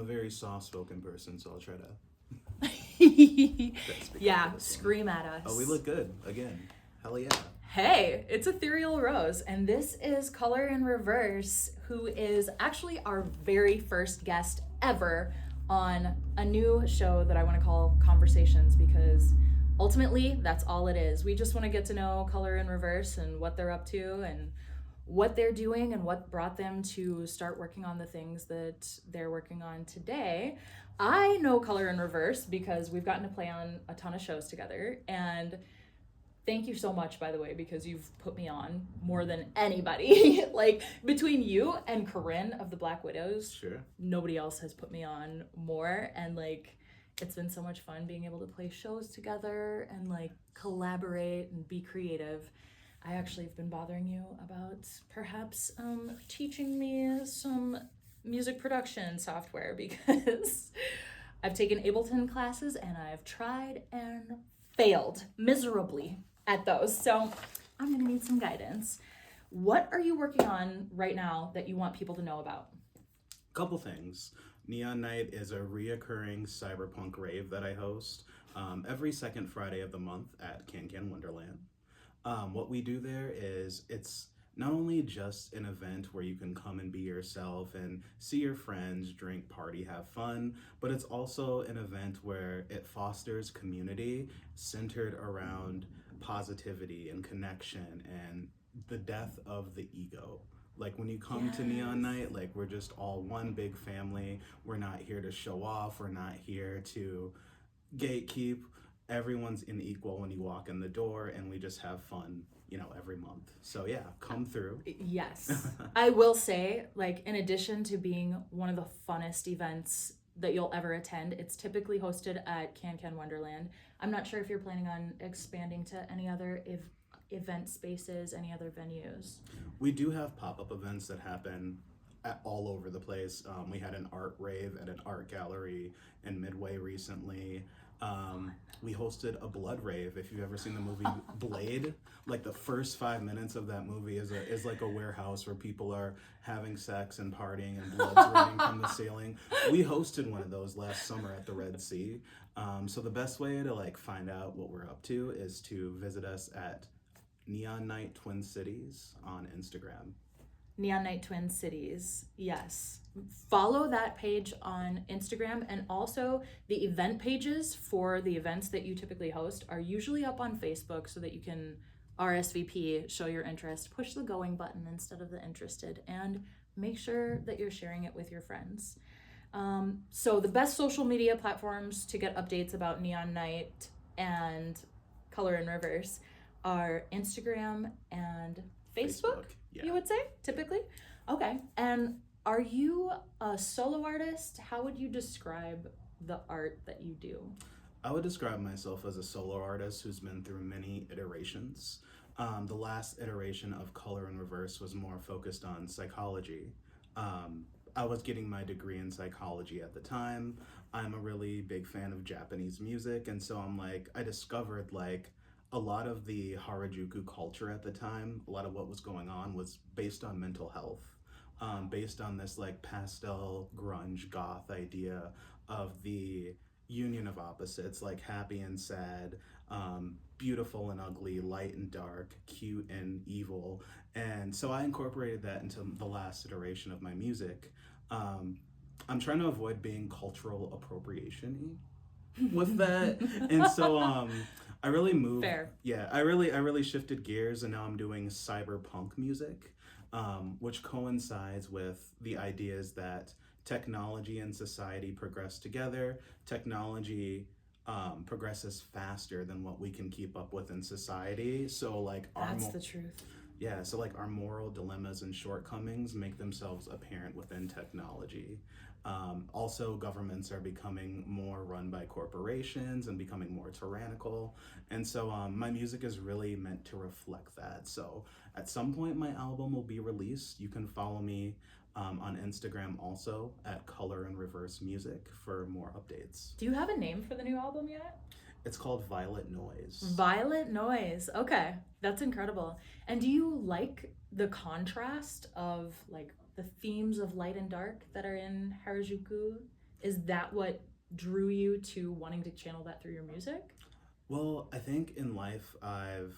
a very soft-spoken person, so I'll try to Yeah, scream at us. Oh, we look good again. Hell yeah. Hey, it's Ethereal Rose, and this is Color in Reverse, who is actually our very first guest ever on a new show that I want to call Conversations, because ultimately that's all it is. We just want to get to know Color in Reverse and what they're up to and what they're doing and what brought them to start working on the things that they're working on today. I know Color in Reverse because we've gotten to play on a ton of shows together, and thank you so much, by the way, because you've put me on more than anybody. Like, between you and Corinne of the Black Widows, Sure. nobody else has put me on more. And, like, it's been so much fun being able to play shows together and, like, collaborate and be creative. I actually have been bothering you about perhaps teaching me some music production software, because I've taken Ableton classes and I've tried and failed miserably at those. So I'm gonna need some guidance. What are you working on right now that you want people to know about? Couple things. Neon Night is a reoccurring cyberpunk rave that I host every second Friday of the month at Can Can Wonderland. What we do there is it's not only just an event where you can come and be yourself and see your friends, drink, party, have fun, but it's also an event where it fosters community centered around positivity and connection and the death of the ego. Like, when you come to Neon Night, like, we're just all one big family. We're not here to show off. We're not here to gatekeep. Everyone's equal when you walk in the door, and we just have fun, every month. So yeah, come through. Yes. I will say, like, in addition to being one of the funnest events that you'll ever attend, it's typically hosted at Can Can Wonderland. I'm not sure if you're planning on expanding to any other event spaces, any other venues. We do have pop-up events that happen all over the place. We had an art rave at an art gallery in Midway recently. We hosted a blood rave. If you've ever seen the movie Blade, like, the first 5 minutes of that movie is like a warehouse where people are having sex and partying and blood's running from the ceiling. We hosted one of those last summer at the Red Sea. So the best way to, like, find out what we're up to is to visit us at Neon Night Twin Cities on Instagram. Neon Night Twin Cities, yes. Follow that page on Instagram, and also the event pages for the events that you typically host are usually up on Facebook, so that you can RSVP, show your interest, push the going button instead of the interested, and make sure that you're sharing it with your friends. So the best social media platforms to get updates about Neon Night and Color in Reverse are Instagram and Facebook. Yeah. You would say, typically? Okay. And are you a solo artist? How would you describe the art that you do? I would describe myself as a solo artist who's been through many iterations. The last iteration of Color in Reverse was more focused on psychology. I was getting my degree in psychology at the time. I'm a really big fan of Japanese music, and so I discovered, like, a lot of the Harajuku culture at the time, a lot of what was going on was based on mental health, based on this, like, pastel grunge goth idea of the union of opposites, like happy and sad, beautiful and ugly, light and dark, cute and evil. And so I incorporated that into the last iteration of my music. I'm trying to avoid being cultural appropriation-y with that. And so I really moved. Fair. Yeah, I really shifted gears, and now I'm doing cyberpunk music, which coincides with the ideas that technology and society progress together. Technology progresses faster than what we can keep up with in society. So, like, That's the truth. Yeah, so, like, our moral dilemmas and shortcomings make themselves apparent within technology. Also, governments are becoming more run by corporations and becoming more tyrannical. And so my music is really meant to reflect that. So at some point, my album will be released. You can follow me on Instagram also at Color in Reverse Music for more updates. Do you have a name for the new album yet? It's called Violet Noise. Violet Noise. Okay, that's incredible. And do you like the contrast of, like, the themes of light and dark that are in Harajuku? Is that what drew you to wanting to channel that through your music? Well, I think in life I've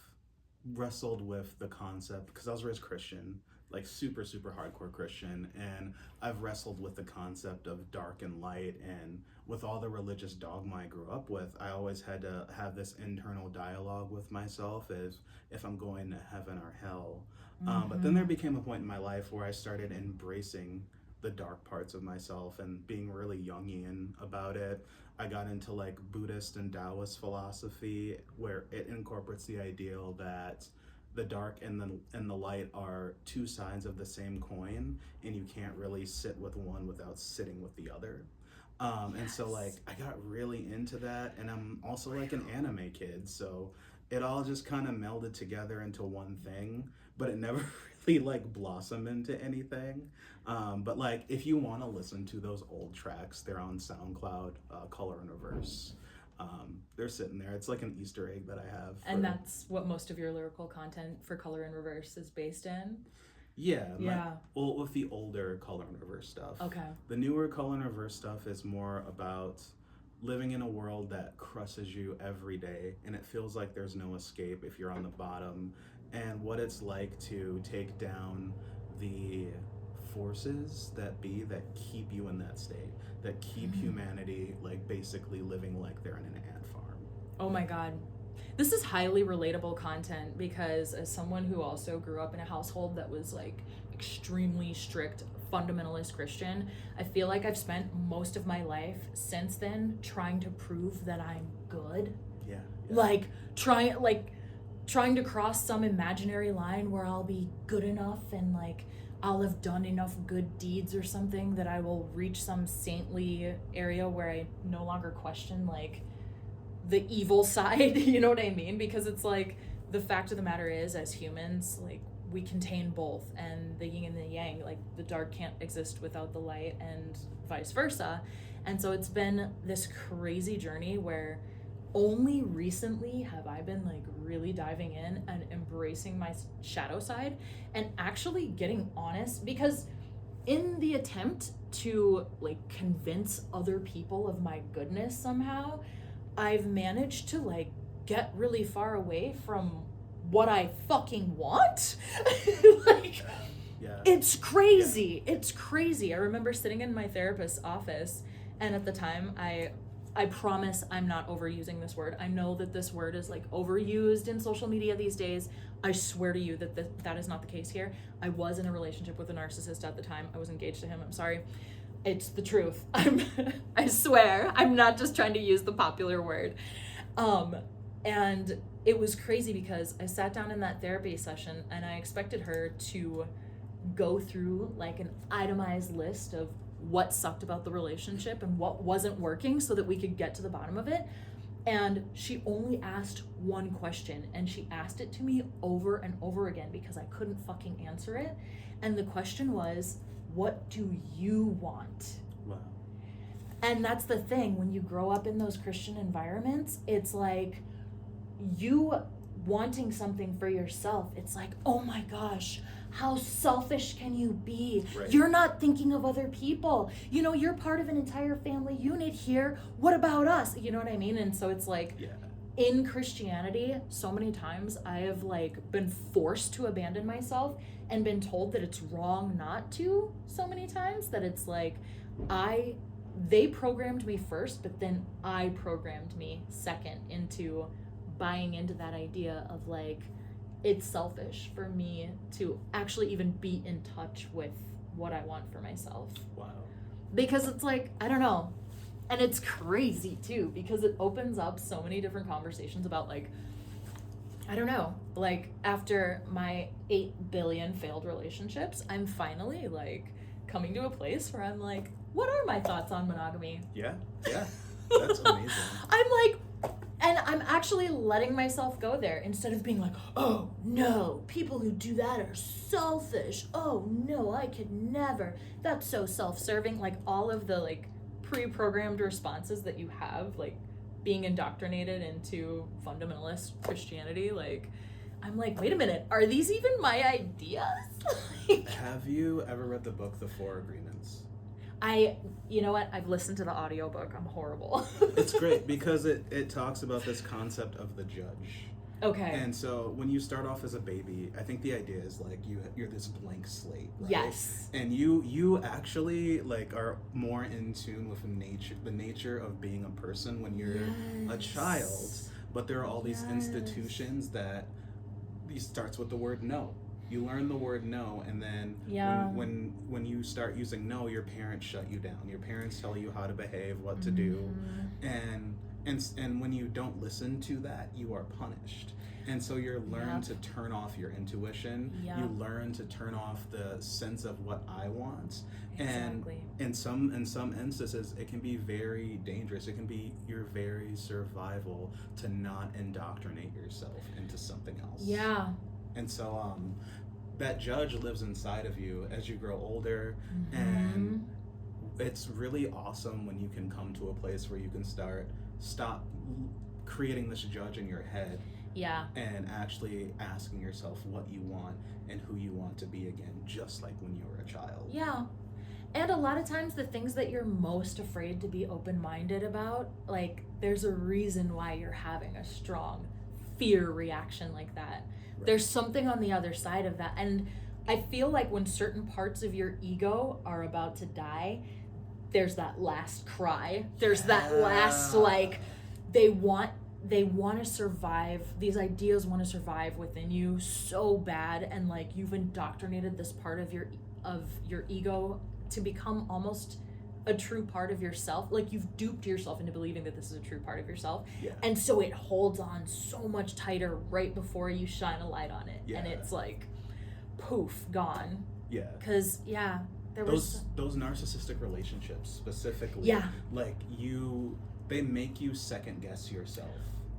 wrestled with the concept because I was raised Christian, like super, super hardcore Christian, and I've wrestled with the concept of dark and light. And with all the religious dogma I grew up with, I always had to have this internal dialogue with myself as if I'm going to heaven or hell. But then there became a point in my life where I started embracing the dark parts of myself and being really Jungian about it. I got into like Buddhist and Taoist philosophy, where it incorporates the ideal that the dark and the light are two sides of the same coin, and you can't really sit with one without sitting with the other. And so like I got really into that, and I'm also like an anime kid, so it all just kind of melded together into one thing, but it never really like blossomed into anything. But like if you want to listen to those old tracks, they're on SoundCloud, Color in Reverse. They're sitting there. It's like an Easter egg that I have. And that's what most of your lyrical content for Color in Reverse is based in? Yeah. Yeah. Well, with the older Color in Reverse stuff. Okay. The newer Color in Reverse stuff is more about living in a world that crushes you every day, and it feels like there's no escape if you're on the bottom, and what it's like to take down the forces that keep you in that state, that keep humanity like basically living like they're in an ant farm. Oh my God. This is highly relatable content because as someone who also grew up in a household that was like extremely strict fundamentalist Christian, I feel like I've spent most of my life since then trying to prove that I'm good. Yeah. Like trying to cross some imaginary line where I'll be good enough and like I'll have done enough good deeds or something that I will reach some saintly area where I no longer question like the evil side, you know what I mean? Because it's like the fact of the matter is, as humans, like we contain both, and the yin and the yang, like the dark can't exist without the light and vice versa. And so it's been this crazy journey where only recently have I been like really diving in and embracing my shadow side and actually getting honest, because in the attempt to like convince other people of my goodness somehow, I've managed to like get really far away from what I fucking want. Like, Yeah. it's crazy. Yeah. It's crazy. I remember sitting in my therapist's office, and at the time I promise I'm not overusing this word. I know that this word is like overused in social media these days. I swear to you that that is not the case here. I was in a relationship with a narcissist at the time. I was engaged to him. I'm sorry. It's the truth. I swear, I'm not just trying to use the popular word. And it was crazy because I sat down in that therapy session and I expected her to go through like an itemized list of what sucked about the relationship and what wasn't working so that we could get to the bottom of it. And she only asked one question, and she asked it to me over and over again because I couldn't fucking answer it. And the question was, what do you want? Wow. And that's the thing, when you grow up in those Christian environments, it's like you wanting something for yourself. It's like, oh my gosh, how selfish can you be? Right. You're not thinking of other people. You know, you're part of an entire family unit here. What about us? You know what I mean? And so it's like, Yeah. In Christianity, so many times I have like been forced to abandon myself and been told that it's wrong not to, so many times that it's like they programmed me first, but then I programmed me second into buying into that idea of like, it's selfish for me to actually even be in touch with what I want for myself. Wow. Because it's like, I don't know. And it's crazy too, because it opens up so many different conversations about like, I don't know, like after my 8 billion failed relationships, I'm finally like coming to a place where I'm like, what are my thoughts on monogamy? Yeah. That's amazing. I'm like, and I'm actually letting myself go there instead of being like, oh no, people who do that are selfish. Oh no, I could never. That's so self-serving. Like all of the like pre-programmed responses that you have, like being indoctrinated into fundamentalist Christianity, like I'm like, wait a minute, are these even my ideas? Have you ever read the book The Four Agreements? You know what? I've listened to the audiobook. I'm horrible. It's great because it talks about this concept of the judge. Okay. And so when you start off as a baby, I think the idea is like you're this blank slate, right? Yes. And you actually like are more in tune with the nature of being a person when you're a child. But there are all these institutions that starts with the word no. You learn the word no, and then when you start using no, your parents shut you down. Your parents tell you how to behave, what to do, and when you don't listen to that, you are punished. And so you learn to turn off your intuition. You learn to turn off the sense of what I want. Exactly. And in some instances, it can be very dangerous. It can be your very survival to not indoctrinate yourself into something else. Yeah. And so that judge lives inside of you as you grow older, and it's really awesome when you can come to a place where you can stop creating this judge in your head. Yeah. And actually asking yourself what you want and who you want to be again, just like when you were a child. Yeah. And a lot of times the things that you're most afraid to be open-minded about, like there's a reason why you're having a strong fear reaction like that. Right. There's something on the other side of that. And I feel like when certain parts of your ego are about to die, there's that last cry. There's that last, like, they want to survive. These ideas want to survive within you so bad, and like you've indoctrinated this part of your ego to become almost a true part of yourself. Like you've duped yourself into believing that this is a true part of yourself. Yeah. And so it holds on so much tighter right before you shine a light on it. Yeah. And it's like poof, gone. Yeah. Cuz those narcissistic relationships specifically, like they make you second guess yourself.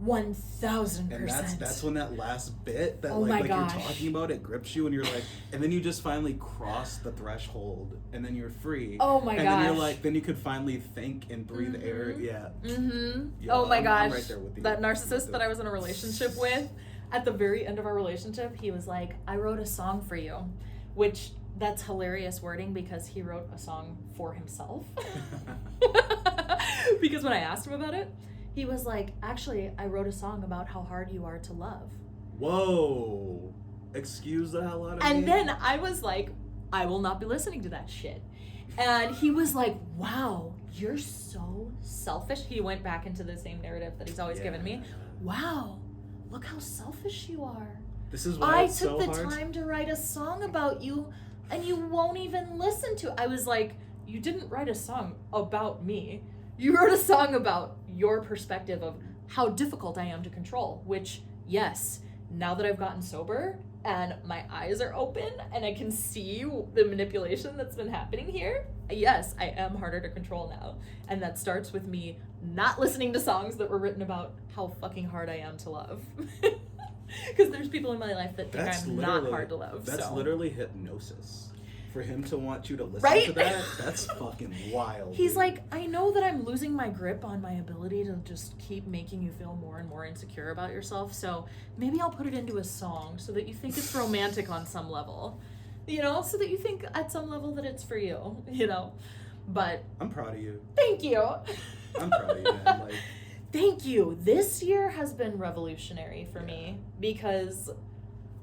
1,000%. And that's when that last bit that like you're talking about, it grips you, and you're like, and then you just finally cross the threshold, and then you're free. Oh my gosh. And then you're like, then you could finally think and breathe air. Yeah. Oh my gosh. I'm right there with you. That narcissist that I was in a relationship with, at the very end of our relationship, he was like, I wrote a song for you, which that's hilarious wording because he wrote a song for himself. Because when I asked him about it, he was like, actually, I wrote a song about how hard you are to love. Whoa. Excuse the hell out of me. And then I was like, I will not be listening to that shit. And he was like, wow, you're so selfish. He went back into the same narrative that he's always given me. Wow, look how selfish you are. This is why I took the time to write a song about you, and you won't even listen to it. I was like, you didn't write a song about me. You wrote a song about your perspective of how difficult I am to control, which, yes, now that I've gotten sober and my eyes are open and I can see the manipulation that's been happening here, yes, I am harder to control now. And that starts with me not listening to songs that were written about how fucking hard I am to love. Because there's people in my life that think I'm not hard to love. That's literally hypnosis. For him to want you to listen right? to that, that's fucking wild. He's like, I know that I'm losing my grip on my ability to just keep making you feel more and more insecure about yourself, so maybe I'll put it into a song so that you think it's romantic on some level, so that you think at some level that it's for you, but I'm proud of you. Thank you. I'm proud of you, man. Like, thank you. This year has been revolutionary for me because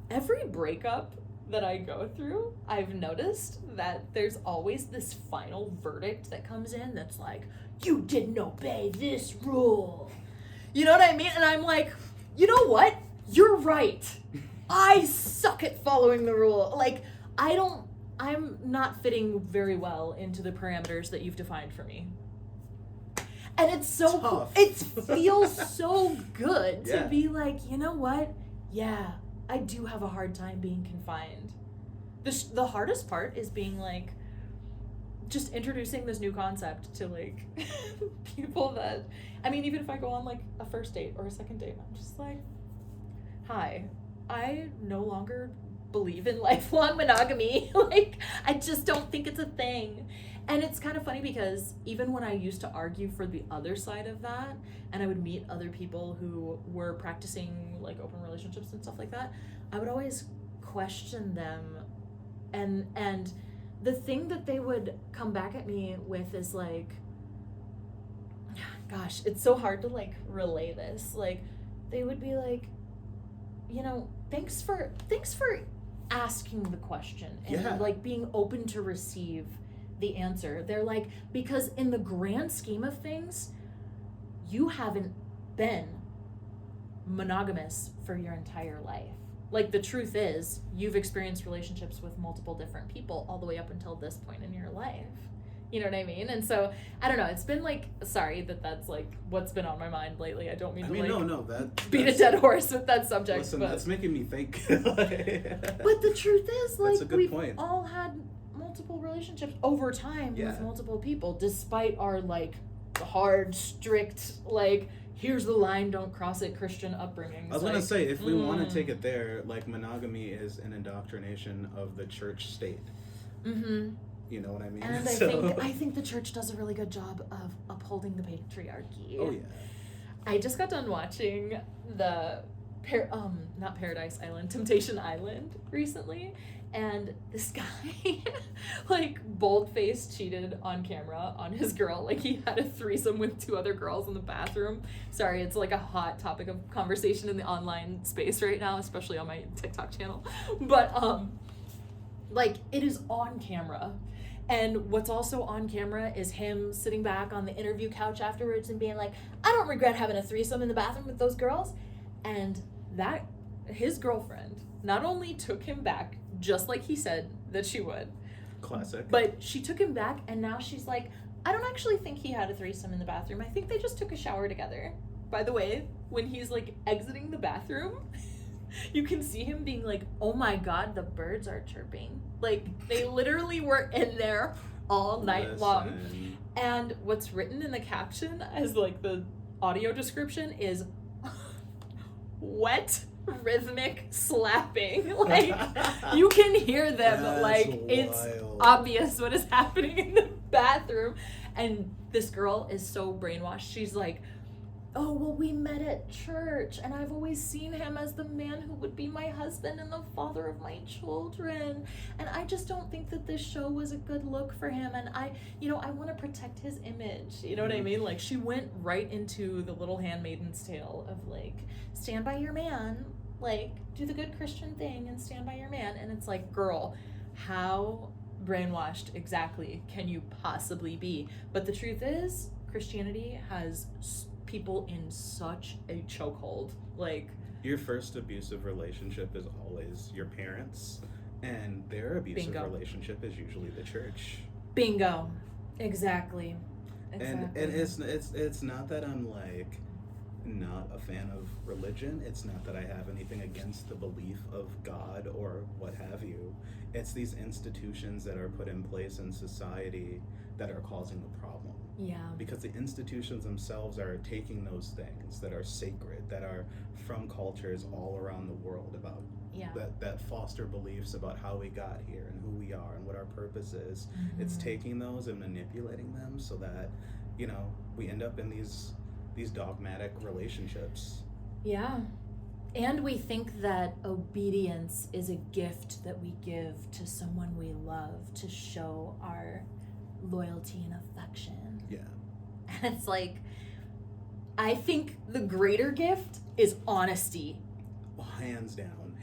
every breakup that I go through, I've noticed that there's always this final verdict that comes in that's like, you didn't obey this rule. You know what I mean? And I'm like, you know what? You're right. I suck at following the rule. Like, I'm not fitting very well into the parameters that you've defined for me. And it's so cool. It feels so good to be like, you know what? Yeah. I do have a hard time being confined. The hardest part is being like, just introducing this new concept to like people that, I mean, even if I go on like a first date or a second date, I'm just like, hi, I no longer believe in lifelong monogamy. Like, I just don't think it's a thing. And it's kind of funny because even when I used to argue for the other side of that, and I would meet other people who were practicing like open relationships and stuff like that, I would always question them and the thing that they would come back at me with is like, gosh, it's so hard to like relay this. Like, they would be like, thanks for asking the question and like being open to receive the answer. They're like, because in the grand scheme of things, you haven't been monogamous for your entire life. Like, the truth is, you've experienced relationships with multiple different people all the way up until this point in your life. You know what I mean? And so, I don't know, it's been like, sorry that's like what's been on my mind lately. I don't mean to beat a dead horse with that subject. Listen, but that's making me think. But the truth is, like, we've point. all had multiple relationships over time with multiple people, despite our like hard, strict, like, here's the line, don't cross it Christian upbringings. I was gonna say, if we want to take it there, like, monogamy is an indoctrination of the church state. Mm-hmm. You know what I mean? And I think the church does a really good job of upholding the patriarchy. Oh yeah. I just got done watching the not Paradise Island, Temptation Island recently, and this guy like bold-faced cheated on camera on his girl. Like, he had a threesome with 2 other girls in the bathroom. Sorry, it's like a hot topic of conversation in the online space right now, especially on my TikTok channel. But like, it is on camera. And what's also on camera is him sitting back on the interview couch afterwards and being like, I don't regret having a threesome in the bathroom with those girls. And that, his girlfriend not only took him back just like he said that she would. Classic. But she took him back, and now she's like, I don't actually think he had a threesome in the bathroom. I think they just took a shower together. By the way, when he's like exiting the bathroom, you can see him being like, oh my God, the birds are chirping. Like, they literally were in there all night long. And what's written in the caption as like the audio description is wet rhythmic slapping. Like, you can hear them. That's like wild. It's obvious what is happening in the bathroom. And this girl is so brainwashed. She's like, oh, well, we met at church, and I've always seen him as the man who would be my husband and the father of my children, and I just don't think that this show was a good look for him, and I want to protect his image. You know what I mean? Like, she went right into the little handmaiden's tale of like, stand by your man, like, do the good Christian thing and stand by your man. And it's like, girl, how brainwashed exactly can you possibly be? But the truth is, Christianity has people in such a chokehold. Like, your first abusive relationship is always your parents, and their abusive relationship is usually the church. Bingo. Exactly. And it's not that I'm like not a fan of religion. It's not that I have anything against the belief of God or what have you. It's these institutions that are put in place in society that are causing the problem. Yeah. Because the institutions themselves are taking those things that are sacred, that are from cultures all around the world, about that foster beliefs about how we got here and who we are and what our purpose is. Mm-hmm. It's taking those and manipulating them so that, we end up in these dogmatic relationships. Yeah. And we think that obedience is a gift that we give to someone we love to show our loyalty and affection. Yeah. And it's like, I think the greater gift is honesty. Well, hands down.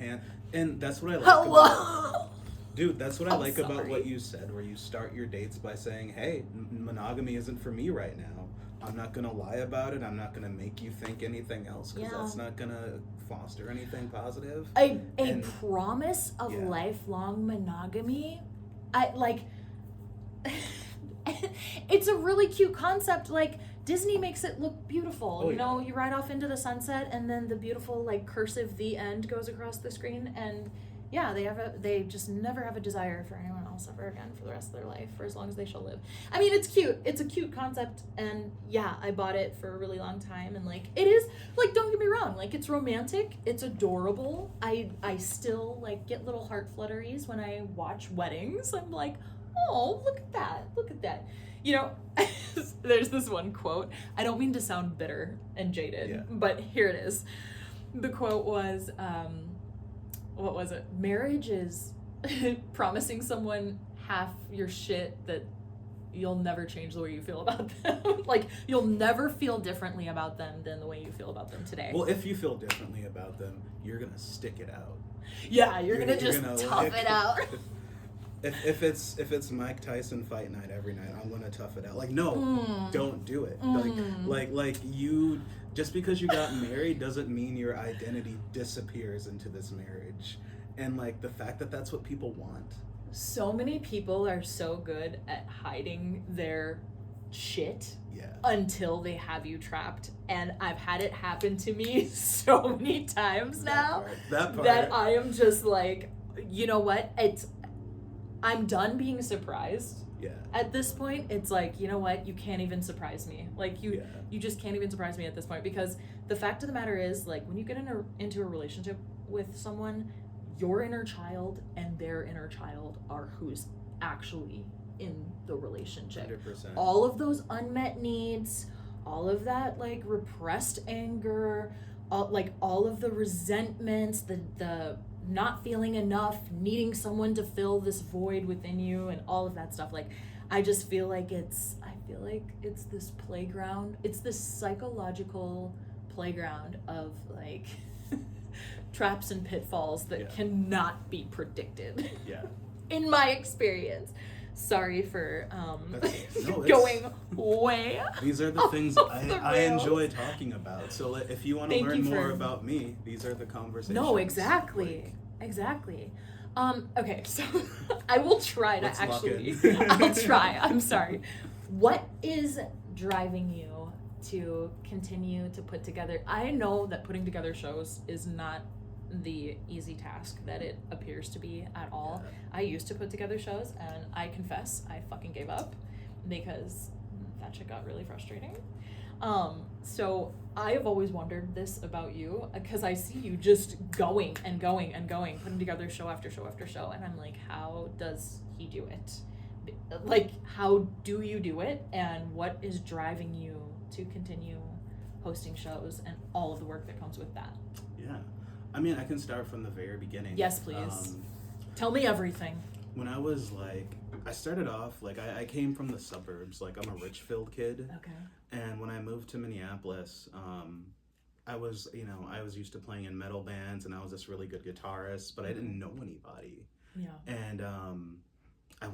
And that's what I like about... Dude, that's what I like about what you said, where you start your dates by saying, hey, monogamy isn't for me right now. I'm not going to lie about it. I'm not going to make you think anything else, because that's not going to foster anything positive. A promise of lifelong monogamy, it's a really cute concept. Like, Disney makes it look beautiful. You ride off into the sunset, and then the beautiful like cursive "the end" goes across the screen, and they just never have a desire for anyone else ever again for the rest of their life, for as long as they shall live. I mean, it's cute. It's a cute concept, and I bought it for a really long time, and like, it is, like, don't get me wrong, like, it's romantic, it's adorable. I still like get little heart flutteries when I watch weddings. I'm like, oh, look at that. There's this one quote. I don't mean to sound bitter and jaded, but here it is. The quote was, what was it? Marriage is promising someone half your shit that you'll never change the way you feel about them. Like, you'll never feel differently about them than the way you feel about them today. Well, if you feel differently about them, you're gonna stick it out. Yeah, you're gonna just gonna, tough like, it out. If it's Mike Tyson fight night every night, I'm gonna tough it out. Like, no, don't do it. Like you, just because you got married doesn't mean your identity disappears into this marriage. And like the fact that that's what people want. So many people are so good at hiding their shit Yeah. until they have you trapped. And I've had it happen to me so many times now That part. that I am just like, you know what? I'm done being surprised. Yeah. At this point, it's like, you know what? You can't even surprise me. Like, you just can't even surprise me at this point, because the fact of the matter is, like, when you get into a relationship with someone, your inner child and their inner child are who's actually in the relationship. 100%. All of those unmet needs, all of that, like, repressed anger, all of the resentments, the not feeling enough, needing someone to fill this void within you, and all of that stuff. Like, I feel like it's this playground. It's this psychological playground of, like, traps and pitfalls that cannot be predicted. Yeah. In my experience. Sorry for No, going way. These are the things I rails. enjoy talking about. So if you want to learn more about me, these are the conversations. No, exactly. Like, Exactly. Okay, so I will try to Let's lock actually. in. I'll try. I'm sorry. What is driving you to continue to put together? I know that putting together shows is not the easy task that it appears to be at all. I used to put together shows, and I confess I fucking gave up because that shit got really frustrating. So I have always wondered this about you, because I see you just going and going and going, putting together show after show after show, and I'm like, how does he do it? Like, how do you do it, and what is driving you to continue hosting shows and all of the work that comes with that? Yeah. I mean, I can start from the very beginning. Yes, please. Tell me everything. When I was like, I started off, like, I came from the suburbs. Like, I'm a Richfield kid. Okay. And when I moved to Minneapolis, I was used to playing in metal bands, and I was this really good guitarist, but I didn't know anybody. Yeah. And I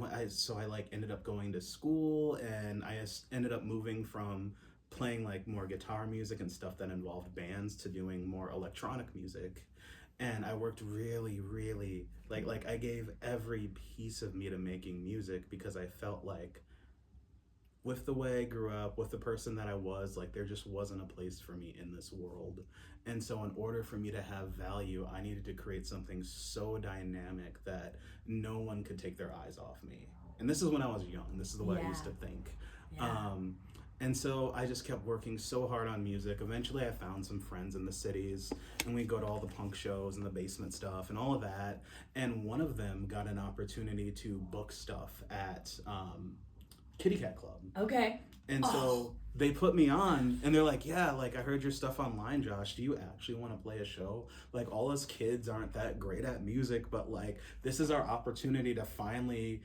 ended up going to school, and I ended up moving from playing like more guitar music and stuff that involved bands to doing more electronic music. And I worked really, really, like I gave every piece of me to making music, because I felt like with the way I grew up, with the person that I was, like, there just wasn't a place for me in this world. And so in order for me to have value, I needed to create something so dynamic that no one could take their eyes off me. And this is when I was young. This is the way I used to think. Yeah. And so I just kept working so hard on music. Eventually I found some friends in the cities, and we'd go to all the punk shows and the basement stuff and all of that. And one of them got an opportunity to book stuff at Kitty Cat Club. Okay. And so they put me on, and they're like, yeah, like, I heard your stuff online, Josh. Do you actually want to play a show? Like, all us kids aren't that great at music, but like, this is our opportunity to finally,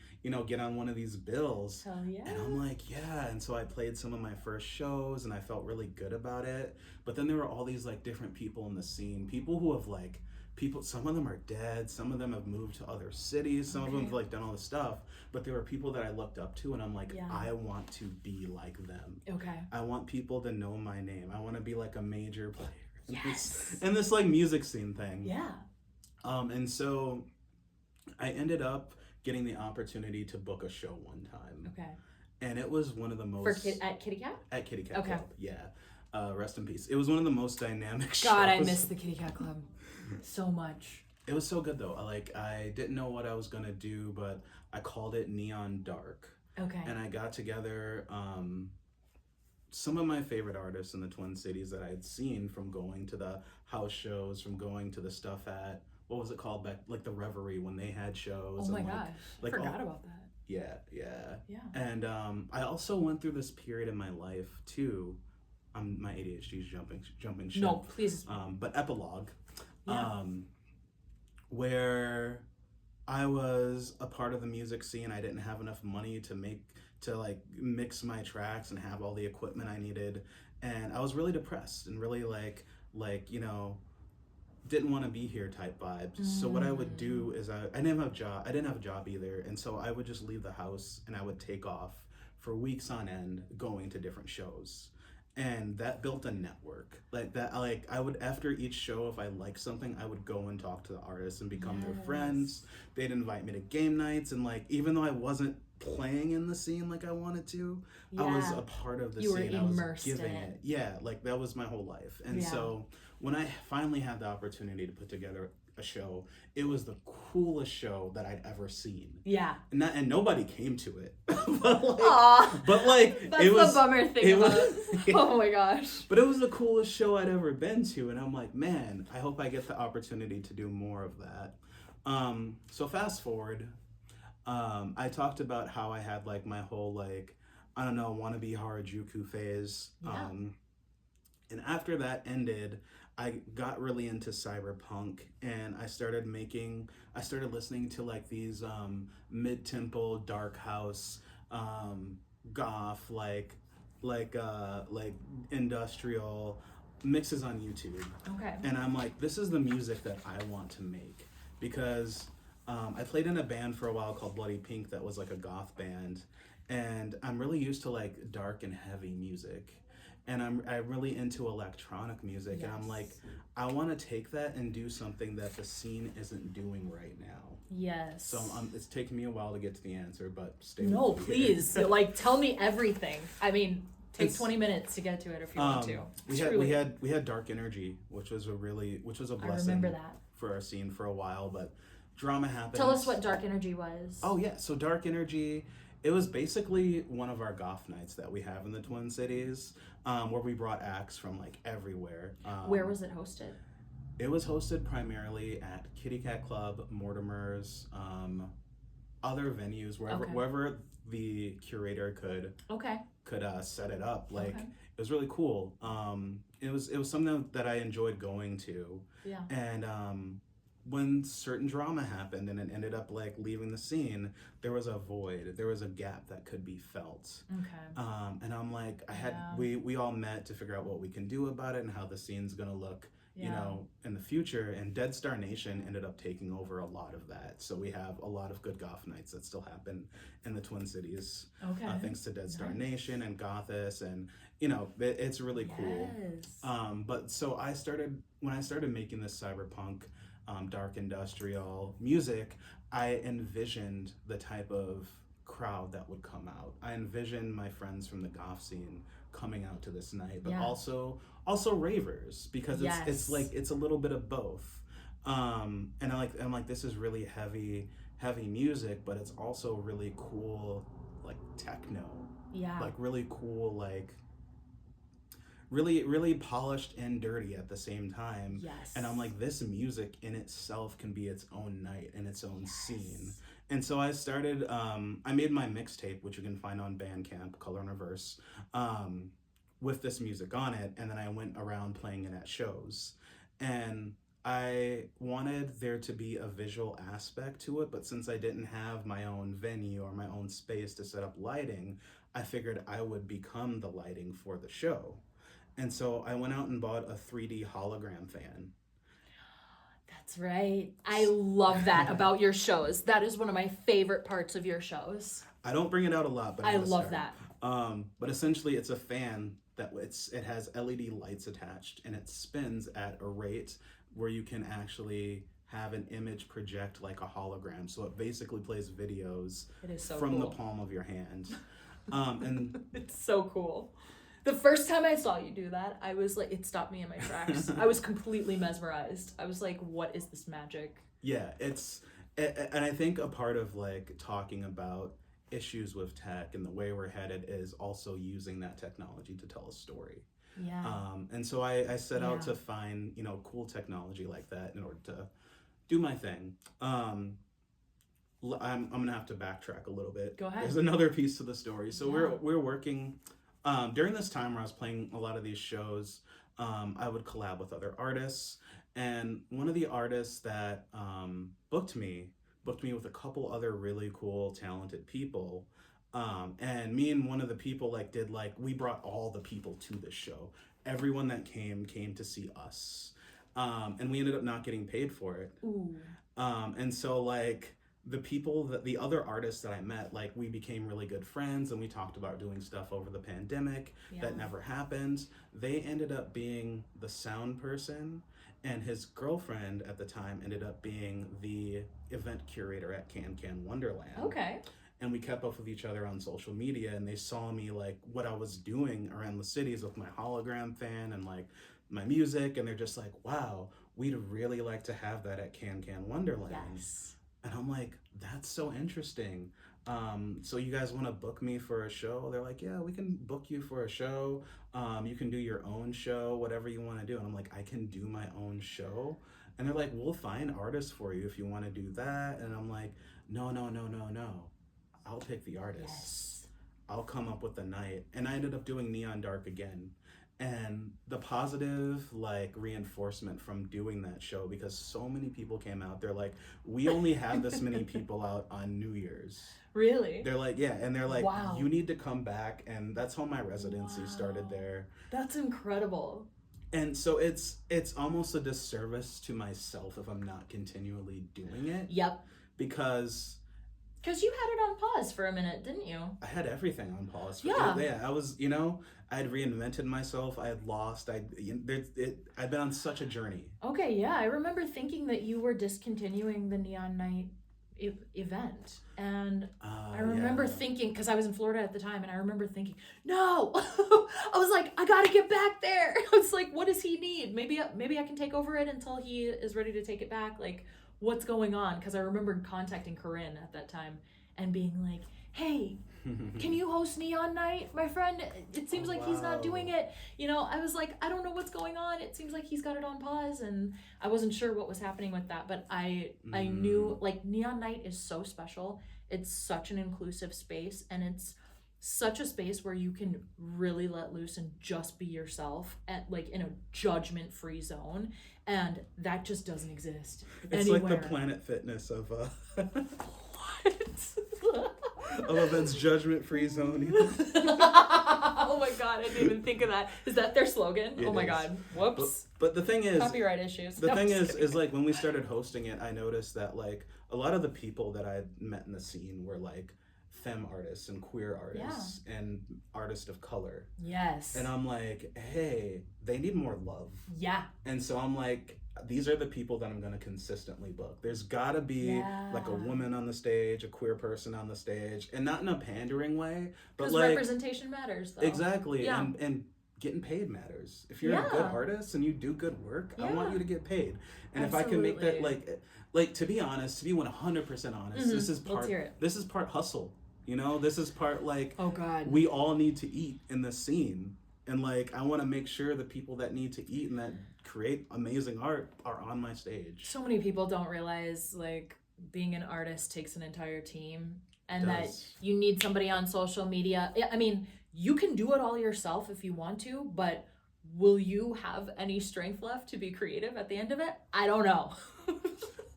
get on one of these bills. Hell yeah. And I'm like, yeah. And so I played some of my first shows, and I felt really good about it. But then there were all these like different people in the scene, people who have some of them are dead, some of them have moved to other cities, some of them have like done all this stuff, but there were people that I looked up to, and I'm like, I want to be like them. Okay. I want people to know my name. I want to be like a major player Yes. in this like music scene thing. Yeah. And so I ended up getting the opportunity to book a show one time. Okay. And it was one of the most at Kitty Cat? At Kitty Cat Club. Yeah. Rest in peace. It was one of the most dynamic shows. God, I miss the Kitty Cat Club so much. It was so good though. I didn't know what I was gonna do, but I called it Neon Dark. Okay. And I got together some of my favorite artists in the Twin Cities that I had seen from going to the house shows, from going to the stuff at, what was it called back, like the Reverie, when they had shows. Oh my and gosh, I forgot about that. Yeah. Yeah. And I also went through this period in my life too. My ADHD is jumping ship. No, please. But epilogue. Yeah. Where I was a part of the music scene. I didn't have enough money to like mix my tracks and have all the equipment I needed, and I was really depressed and really like didn't want to be here type vibes. So what I would do is I didn't have a job. I didn't have a job either, and so I would just leave the house and I would take off for weeks on end going to different shows. And that built a network like that. Like I would, after each show, if I liked something, I would go and talk to the artists and become their friends. They'd invite me to game nights, and like even though I wasn't playing in the scene like I wanted to, I was a part of the You were scene. I was immersed in giving it. Yeah, like that was my whole life. And so when I finally had the opportunity to put together a show, it was the coolest show that I'd ever seen. Yeah. And nobody came to it. but like, Aw. but like That's it was the bummer thing it about was- Oh my gosh. but it was the coolest show I'd ever been to, and I'm like, man, I hope I get the opportunity to do more of that. So fast forward, I talked about how I had like my whole like, I don't know, wannabe Harajuku phase. Yeah. And after that ended, I got really into cyberpunk, and I started listening to like these mid-tempo dark house goth like industrial mixes on YouTube. Okay. And I'm like, this is the music that I want to make, because I played in a band for a while called Bloody Pink that was like a goth band, and I'm really used to like dark and heavy music, and I'm really into electronic music, and I'm like, I want to take that and do something that the scene isn't doing right now. Yes. So it's taken me a while to get to the answer, but stay No, with me here. please. Like, tell me everything. I mean, take It's- 20 minutes to get to it if you want to. we had Dark Energy, which was a I blessing remember that. for our scene for a while, but drama happened. Tell us what Dark Energy was. Oh yeah, so Dark Energy, it was basically one of our goth nights that we have in the Twin Cities, where we brought acts from like everywhere. Where was it hosted? It was hosted primarily at Kitty Cat Club, Mortimer's, other venues, wherever the curator could Okay. set it up. Like Okay. it was really cool. It was something that I enjoyed going to. Yeah. And when certain drama happened and it ended up like leaving the scene, there was a void, there was a gap that could be felt. Okay. And I'm like, Yeah. we all met to figure out what we can do about it and how the scene's gonna look, Yeah. you know, in the future. And Dead Star Nation ended up taking over a lot of that. So we have a lot of good goth nights that still happen in the Twin Cities, Okay. thanks to Dead Star Nice. Nation and Gothis, and you know, it's really cool. Yes. But so when I started making this cyberpunk, dark industrial music, I envisioned the type of crowd that would come out. I envisioned my friends from the goth scene coming out to this night, but Yeah. also ravers, because it's like it's a little bit of both. And I'm like, this is really heavy music, but it's also really cool, like techno, Yeah. like really cool, like really polished and dirty at the same time. Yes. And I'm like, this music in itself can be its own night and its own scene. And so I started, I made my mixtape, which you can find on Bandcamp, Color in Reverse, with this music on it. And then I went around playing it at shows. And I wanted there to be a visual aspect to it, but since I didn't have my own venue or my own space to set up lighting, I figured I would become the lighting for the show. And so I went out and bought a 3D hologram fan. That's right. I love that about your shows. That is one of my favorite parts of your shows. I don't bring it out a lot, but I I'm gonna love start. that. But essentially, it's a fan that it has LED lights attached, and it spins at a rate where you can actually have an image project like a hologram. So it basically plays videos It is so from cool. the palm of your hand. And It's so cool. The first time I saw you do that, I was like, it stopped me in my tracks. I was completely mesmerized. I was like, what is this magic? yeah, and I think a part of like talking about issues with tech and the way we're headed is also using that technology to tell a story. Yeah. And so I set out Yeah. to find, you know, cool technology like that in order to do my thing. I'm gonna have to backtrack a little bit. Go ahead. There's another piece to the story. So Yeah. we're working during this time where I was playing a lot of these shows. I would collab with other artists, and one of the artists that booked me booked me with a couple other really cool, talented people. And me and one of the people like did like we brought all the people to this show. Everyone that came to see us. And we ended up not getting paid for it. Ooh. And so like the other artists that I met, like we became really good friends and we talked about doing stuff over the pandemic that never happened. They ended up being the sound person, and his girlfriend at the time ended up being the event curator at Can Wonderland. Okay. And we kept up with each other on social media, and they saw me like what I was doing around the cities with my hologram fan and like my music, and they're just like, wow, we'd really like to have that at Can Wonderland. Yes. And I'm like, that's so interesting. So you guys want to book me for a show? They're like, yeah, we can book you for a show. You can do your own show, whatever you want to do. And I'm like, I can do my own show? And they're like, we'll find artists for you if you want to do that. And I'm like, no. I'll pick the artists. Yes. I'll come up with the night. And I ended up doing Neon Dark again. And the positive like reinforcement from doing that show, because so many people came out, they're like, we only have this many people out on New Year's. Really? They're like, yeah, and they're like, wow, you need to come back. And that's how my residency started there. That's incredible. And so it's almost a disservice to myself if I'm not continually doing it. Yep. Because you had it on pause for a minute, didn't you? I had everything on pause. Yeah. I was, I had reinvented myself. I had lost. I'd been on such a journey. Okay, yeah. I remember thinking that you were discontinuing the Neon Night event. And I remember thinking, because I was in Florida at the time, and I remember thinking, no! I was like, I gotta get back there. I was like, what does he need? Maybe I can take over it until he is ready to take it back. Like, what's going on? Because I remember contacting Corinne at that time and being like, hey, can you host Neon Night, my friend? It seems like he's not doing it. I was like, I don't know what's going on. It seems like he's got it on pause, and I wasn't sure what was happening with that. But I knew, like, Neon Night is so special. It's such an inclusive space, and it's such a space where you can really let loose and just be yourself at like in a judgment-free zone, and that just doesn't exist it's anywhere. Like the Planet Fitness of What? of events judgment-free zone. Oh my god, I didn't even think of that. Is that their slogan? It oh my is. God. Whoops. But the thing is, copyright issues. The thing is like when we started hosting it, I noticed that like a lot of the people that I met in the scene were like femme artists and queer artists and artists of color. Yes. And I'm like, hey, they need more love. Yeah. And so I'm like, these are the people that I'm going to consistently book. There's got to be like a woman on the stage, a queer person on the stage, and not in a pandering way, but because like representation matters though. Exactly. Yeah. And getting paid matters. If you're a good artist and you do good work, I want you to get paid. And if I can make that like to be honest, to be 100% honest, this is part hustle. This is part like, oh God, we all need to eat in this scene. And like, I want to make sure the people that need to eat and that create amazing art are on my stage. So many people don't realize like being an artist takes an entire team, and that you need somebody on social media. I mean, you can do it all yourself if you want to, but will you have any strength left to be creative at the end of it? I don't know.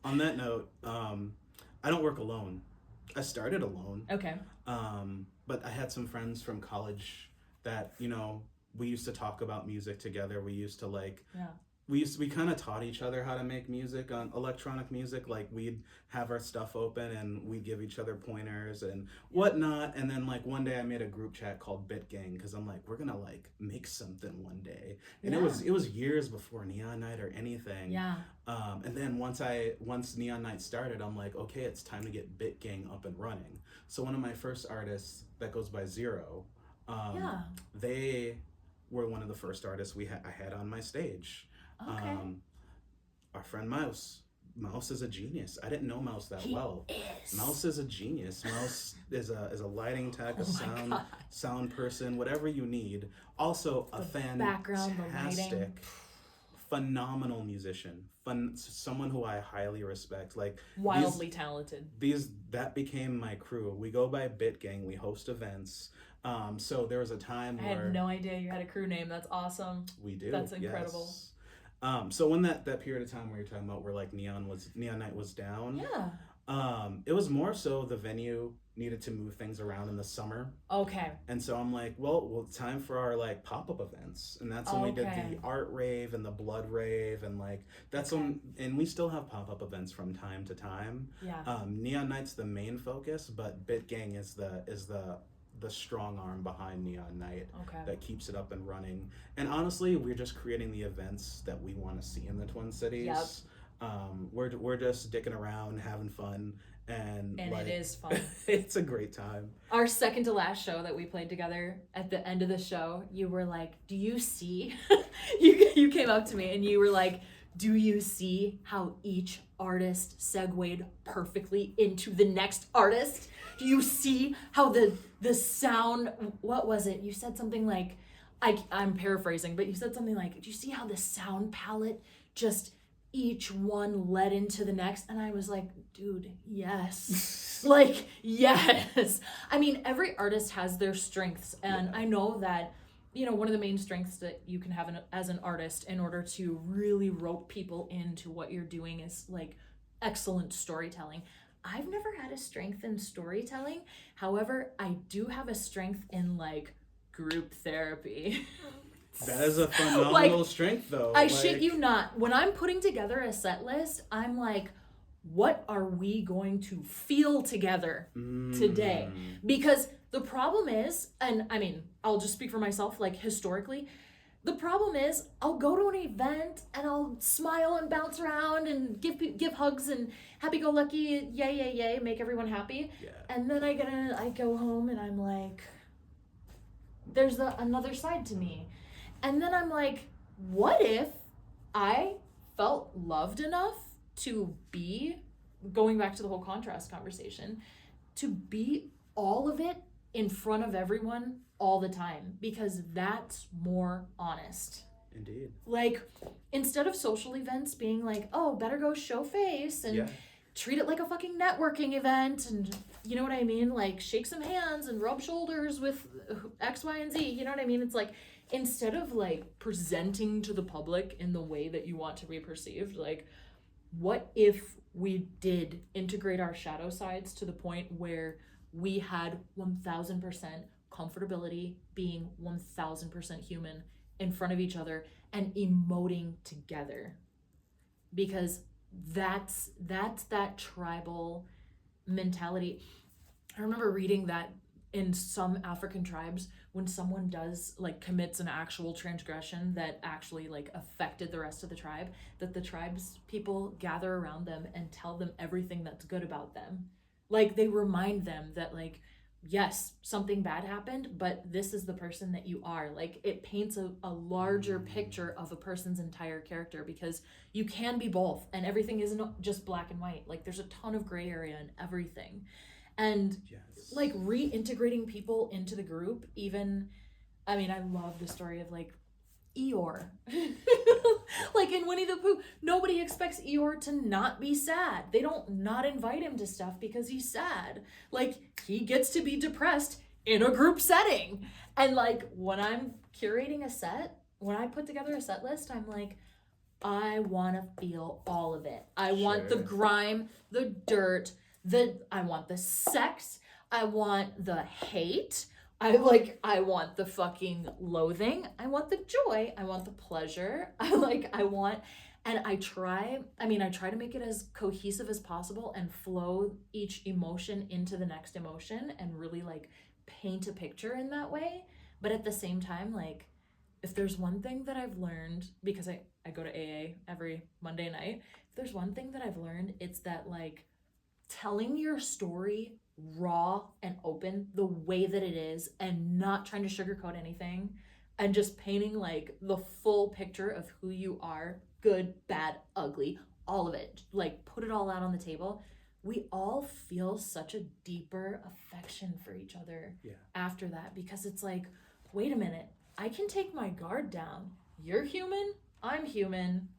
On that note, I don't work alone. I started alone. Okay. But I had some friends from college that, we used to talk about music together. We used to we kind of taught each other how to make music on electronic music. Like we'd have our stuff open and we'd give each other pointers and whatnot. And then like one day I made a group chat called Bit Gang because I'm like, we're gonna like make something one day. And it was years before Neon Night or anything. Yeah. And then once Neon Night started, I'm like, okay, it's time to get Bit Gang up and running. So one of my first artists that goes by Zero, they were one of the first artists I had on my stage. Okay. Our friend Mouse is a genius. I didn't know Mouse that well. Is. Mouse is a genius. Mouse is a lighting tech, a sound person, whatever you need. Also a fantastic, phenomenal musician. Someone who I highly respect. Like wildly talented. That became my crew. We go by Bit Gang. We host events. So there was a time where I had no idea you had a crew name. That's awesome. We do. That's incredible. Yes. So when that period of time where you're talking about where like Neon Night was down, It was more so the venue needed to move things around in the summer. Okay. And so I'm like, well, it's time for our like pop-up events. And that's when we did Okay. the art rave and the blood rave and like that's Okay. when and we still have pop-up events from time to time. Yeah. Neon Night's the main focus, but Bit Gang is the strong arm behind Neon Night Okay. that keeps it up and running. And honestly, we're just creating the events that we want to see in the Twin Cities. Yep. We're just dicking around, having fun, and like, it is fun. it's a great time. Our second to last show that we played together, at the end of the show, you were like, do you see? you came up to me and you were like, do you see how each artist segued perfectly into the next artist? Do you see how the sound, what was it? You said something like, I'm paraphrasing, but you said something like, do you see how the sound palette just each one led into the next? And I was like, dude, yes. Like, yes. I mean, every artist has their strengths. And Yeah. I know that, one of the main strengths that you can have as an artist in order to really rope people into what you're doing is like excellent storytelling. I've never had a strength in storytelling. However, I do have a strength in like group therapy. That is a phenomenal strength, though. I shit you not. When I'm putting together a set list, I'm like, what are we going to feel together today? Because the problem is, and I mean, I'll just speak for myself, like historically, the problem is I'll go to an event and I'll smile and bounce around and give hugs and happy-go-lucky, yay, yay, yay, make everyone happy. Yeah. And then I go home and I'm like, there's another side to me. And then I'm like, what if I felt loved enough to be, going back to the whole contrast conversation, to be all of it in front of everyone all the time? Because that's more honest. Indeed. Like, instead of social events being like, oh, better go show face and Yeah. treat it like a fucking networking event, and you know what I mean? Like, shake some hands and rub shoulders with X, Y, and Z. You know what I mean? It's like, instead of like presenting to the public in the way that you want to be perceived, like, what if we did integrate our shadow sides to the point where we had 1000% comfortability being 1000% human in front of each other and emoting together? Because that's that tribal mentality. I remember reading that in some African tribes, when someone does like commits an actual transgression that actually like affected the rest of the tribe, that the tribe's people gather around them and tell them everything that's good about them. Like, they remind them that, like, yes, something bad happened, but this is the person that you are. Like, it paints a larger picture of a person's entire character, because you can be both and everything isn't just black and white. Like, there's a ton of gray area in everything. And Yes. like reintegrating people into the group, even, I mean, I love the story of like Eeyore. Like in Winnie the Pooh, nobody expects Eeyore to not be sad. They don't not invite him to stuff because he's sad. Like, he gets to be depressed in a group setting. And like, when I'm curating a set, when I put together a set list, I'm like, I want to feel all of it. I want the Sure. grime, the dirt, I want the sex, I want the hate, I want the fucking loathing, I want the joy, I want the pleasure, and I try to make it as cohesive as possible and flow each emotion into the next emotion and really like paint a picture in that way. But at the same time, like, if there's one thing that I've learned, because I go to AA every Monday night, if there's one thing that I've learned, it's that like telling your story raw and open the way that it is and not trying to sugarcoat anything and just painting like the full picture of who you are, good, bad, ugly, all of it, like put it all out on the table. We all feel such a deeper affection for each other after that, because it's like, wait a minute, I can take my guard down. You're human, I'm human.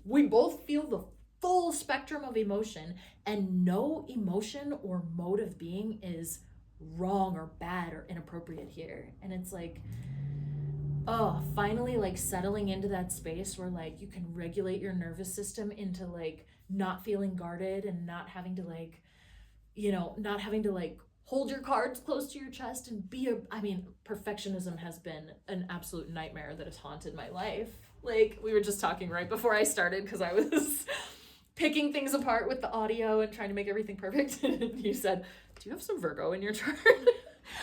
We both feel the full spectrum of emotion, and no emotion or mode of being is wrong or bad or inappropriate here. And it's like, oh, finally like settling into that space where like you can regulate your nervous system into like not feeling guarded and not having to like, not having to like hold your cards close to your chest and perfectionism has been an absolute nightmare that has haunted my life. Like we were just talking right before I started because I was picking things apart with the audio and trying to make everything perfect. And you said, do you have some Virgo in your chart?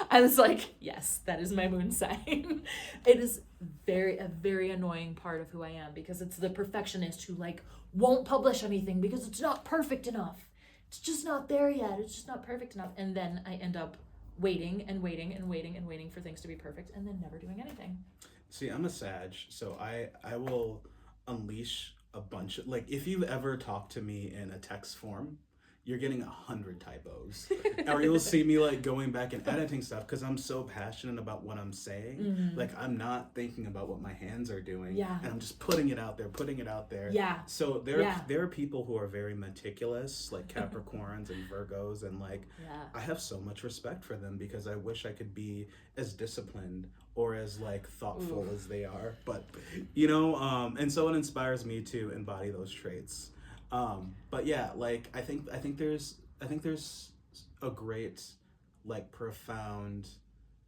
I was like, yes, that is my moon sign. It is a very annoying part of who I am because it's the perfectionist who like won't publish anything because it's not perfect enough. It's just not there yet. It's just not perfect enough. And then I end up waiting and waiting and waiting and waiting for things to be perfect and then never doing anything. See, I'm a Sag, so I will unleash a bunch of, like, if you've ever talked to me in a text form, you're getting 100 typos. Or you'll see me like going back and editing stuff because I'm so passionate about what I'm saying. Mm-hmm. Like I'm not thinking about what my hands are doing. Yeah. And I'm just putting it out there. Yeah. So there are people who are very meticulous, like Capricorns and Virgos, and like I have so much respect for them because I wish I could be as disciplined or as like thoughtful as they are. But and so it inspires me to embody those traits. But yeah, like I think there's a great like profound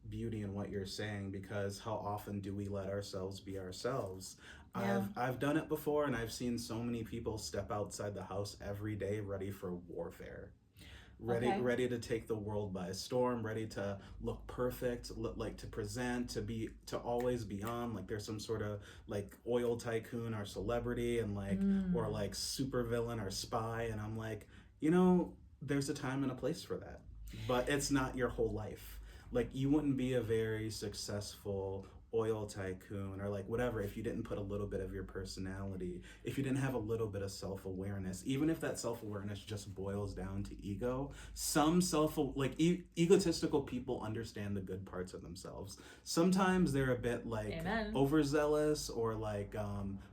beauty in what you're saying because how often do we let ourselves be ourselves? Yeah. I've done it before and I've seen so many people step outside the house every day ready for warfare. Ready to take the world by storm, ready to look perfect, like to present, to always be on, like there's some sort of like oil tycoon or celebrity and like or like super villain or spy, and I'm like, there's a time and a place for that, but it's not your whole life. Like you wouldn't be a very successful oil tycoon or like whatever if you didn't put a little bit of your personality, if you didn't have a little bit of self-awareness, even if that self-awareness just boils down to ego. Some egotistical people understand the good parts of themselves. Sometimes they're a bit like Amen. Overzealous or like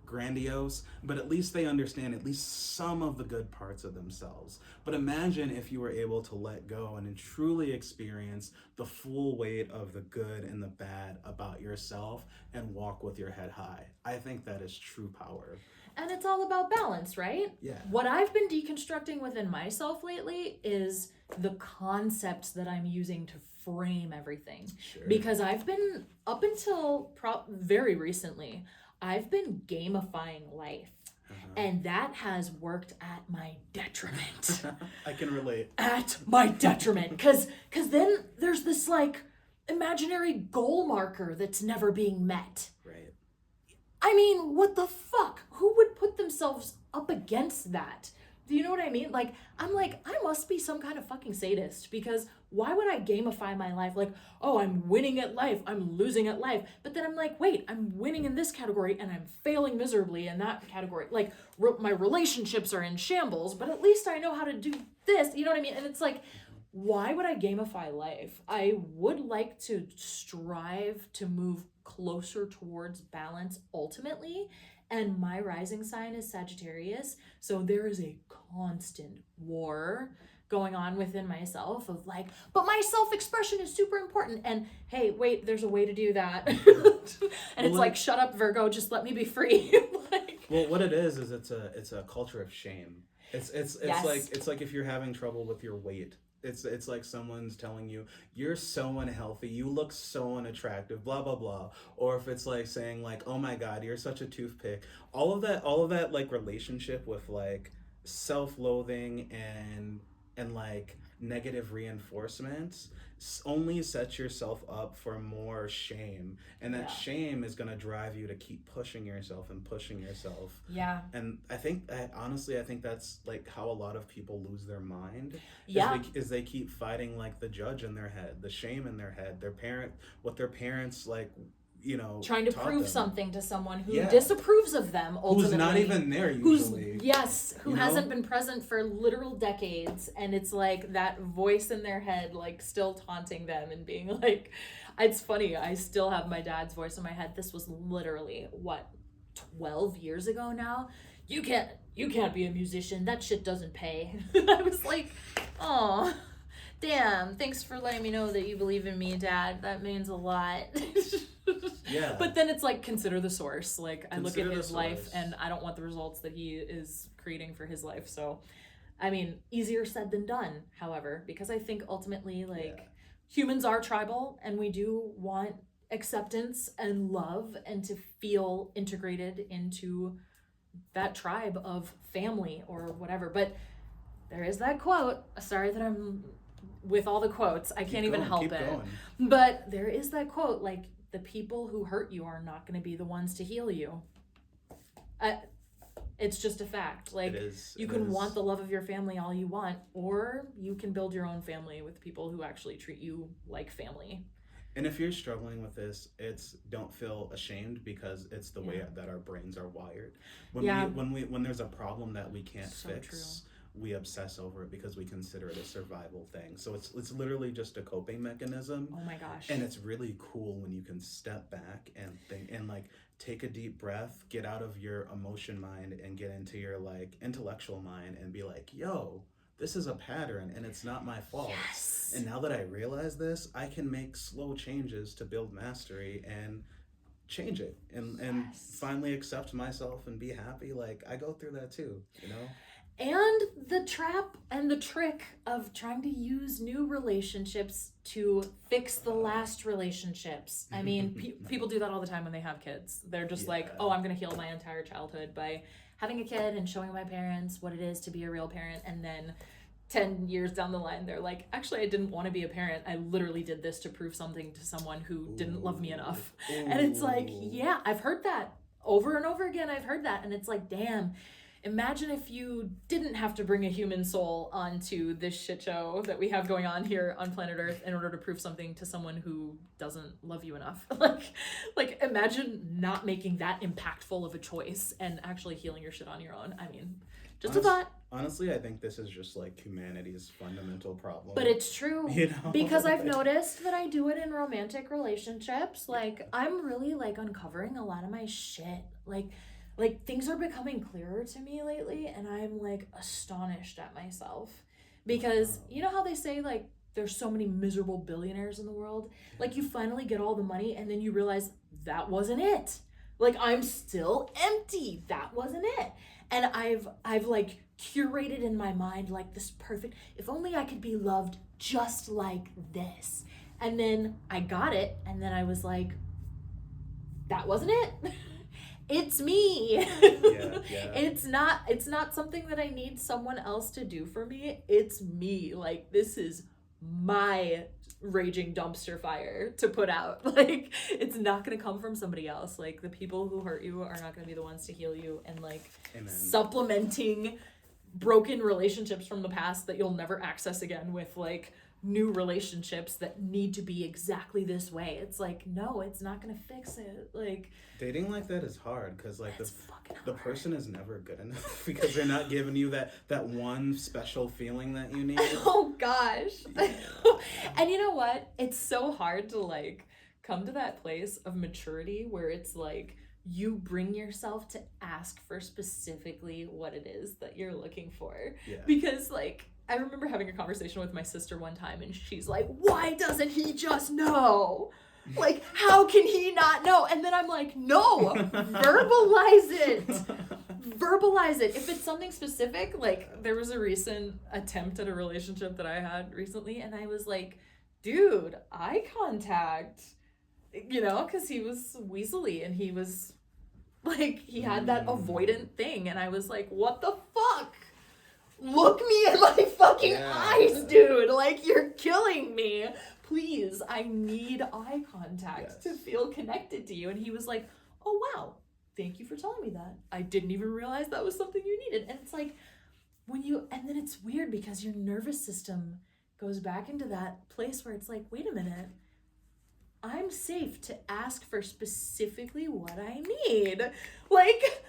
grandiose, but at least they understand at least some of the good parts of themselves. But imagine if you were able to let go and truly experience the full weight of the good and the bad about yourself and walk with your head high. I think that is true power. And it's all about balance, right? Yeah. What I've been deconstructing within myself lately is the concepts that I'm using to frame everything. Sure. Because I've been, up until very recently, I've been gamifying life. And that has worked at my detriment. I can relate. At my detriment. Because then there's this like imaginary goal marker that's never being met. Right. I mean, what the fuck? Who would put themselves up against that? Do you know what I mean? Like, I'm like, I must be some kind of fucking sadist because why would I gamify my life? Like, oh, I'm winning at life, I'm losing at life. But then I'm like, wait, I'm winning in this category and I'm failing miserably in that category. Like, my relationships are in shambles, but at least I know how to do this. You know what I mean? And it's like, why would I gamify life? I would like to strive to move closer towards balance ultimately. And my rising sign is Sagittarius. So there is a constant war going on within myself of like, but my self-expression is super important. And hey, wait, there's a way to do that. And it's like, shut up, Virgo, just let me be free. Well, what it is it's a culture of shame. It's yes. It's like if you're having trouble with your weight. It's like someone's telling you, you're so unhealthy, you look so unattractive, blah, blah, blah. Or if it's like saying like, oh my God, you're such a toothpick. All of that like relationship with like self-loathing and like negative reinforcement only sets yourself up for more shame. And that shame is going to drive you to keep pushing yourself and pushing yourself. Yeah. And I think that's like how a lot of people lose their mind. Yeah. Is they keep fighting like the judge in their head, the shame in their head, what their parents like, trying to prove something to someone who disapproves of them ultimately. Who's not even there usually. Who hasn't been present for literal decades, and it's like that voice in their head like still taunting them and being like, it's funny, I still have my dad's voice in my head. This was literally 12 years ago now. You can't be a musician, that shit doesn't pay. I was like, oh, damn, thanks for letting me know that you believe in me, Dad. That means a lot. Yeah. But then it's like, consider the source. Like, I look at Consider the his life source. and I don't want the results that he is creating for his life. So, I mean, easier said than done, however, because I think ultimately, like, Yeah. humans are tribal and we do want acceptance and love and to feel integrated into that tribe of family or whatever. But there is that quote. Sorry that I'm with all the quotes. I can't even help it. Going. But there is that quote, like, the people who hurt you are not going to be the ones to heal you. It's just a fact. Like, you can want the love of your family all you want, or you can build your own family with people who actually treat you like family. And if you're struggling with this, don't feel ashamed, because it's the way that our brains are wired. When there's a problem that we can't fix, we obsess over it because we consider it a survival thing. So it's literally just a coping mechanism. Oh my gosh. And it's really cool when you can step back and think and like take a deep breath, get out of your emotion mind and get into your like intellectual mind and be like, yo, this is a pattern and it's not my fault. Yes. And now that I realize this, I can make slow changes to build mastery and change it and finally accept myself and be happy. Like, I go through that too, you know? And the trap and the trick of trying to use new relationships to fix the last relationships. I mean, people do that all the time when they have kids. They're just like, oh, I'm going to heal my entire childhood by having a kid and showing my parents what it is to be a real parent. And then 10 years down the line, they're like, actually, I didn't want to be a parent. I literally did this to prove something to someone who didn't love me enough. And it's like, yeah, I've heard that over and over again. I've heard that. And it's like, damn. Imagine if you didn't have to bring a human soul onto this shit show that we have going on here on planet Earth in order to prove something to someone who doesn't love you enough. like imagine not making that impactful of a choice and actually healing your shit on your own. I mean, just a thought. Honestly, I think this is just like humanity's fundamental problem. But it's true. You know? Because I've noticed that I do it in romantic relationships. Like, I'm really like uncovering a lot of my shit. Like things are becoming clearer to me lately and I'm like astonished at myself because you know how they say like there's so many miserable billionaires in the world? Like, you finally get all the money and then you realize that wasn't it. Like, I'm still empty. That wasn't it. And I've like curated in my mind like this perfect, if only I could be loved just like this. And then I got it and then I was like, that wasn't it. It's me. Yeah. It's not something that I need someone else to do for me. It's me. Like, this is my raging dumpster fire to put out. Like, it's not going to come from somebody else. Like, the people who hurt you are not going to be the ones to heal you. And like, Amen. Supplementing broken relationships from the past that you'll never access again with like new relationships that need to be exactly this way. It's like, no, it's not gonna fix it. Like, dating like that is hard because like the person is never good enough because they're not giving you that one special feeling that you need. Oh gosh. And you know what? It's so hard to like come to that place of maturity where it's like you bring yourself to ask for specifically what it is that you're looking for. Yeah. Because like, I remember having a conversation with my sister one time and she's like, why doesn't he just know? Like, how can he not know? And then I'm like, no, verbalize it. Verbalize it. If it's something specific, like there was a recent attempt at a relationship that I had recently and I was like, dude, eye contact, you know, because he was weaselly and he was like, he had that avoidant thing and I was like, what the fuck? Look me in my fucking eyes, dude. Like, you're killing me. Please, I need eye contact to feel connected to you. And he was like, oh, wow. Thank you for telling me that. I didn't even realize that was something you needed. And it's like, and then it's weird because your nervous system goes back into that place where it's like, wait a minute. I'm safe to ask for specifically what I need. Like,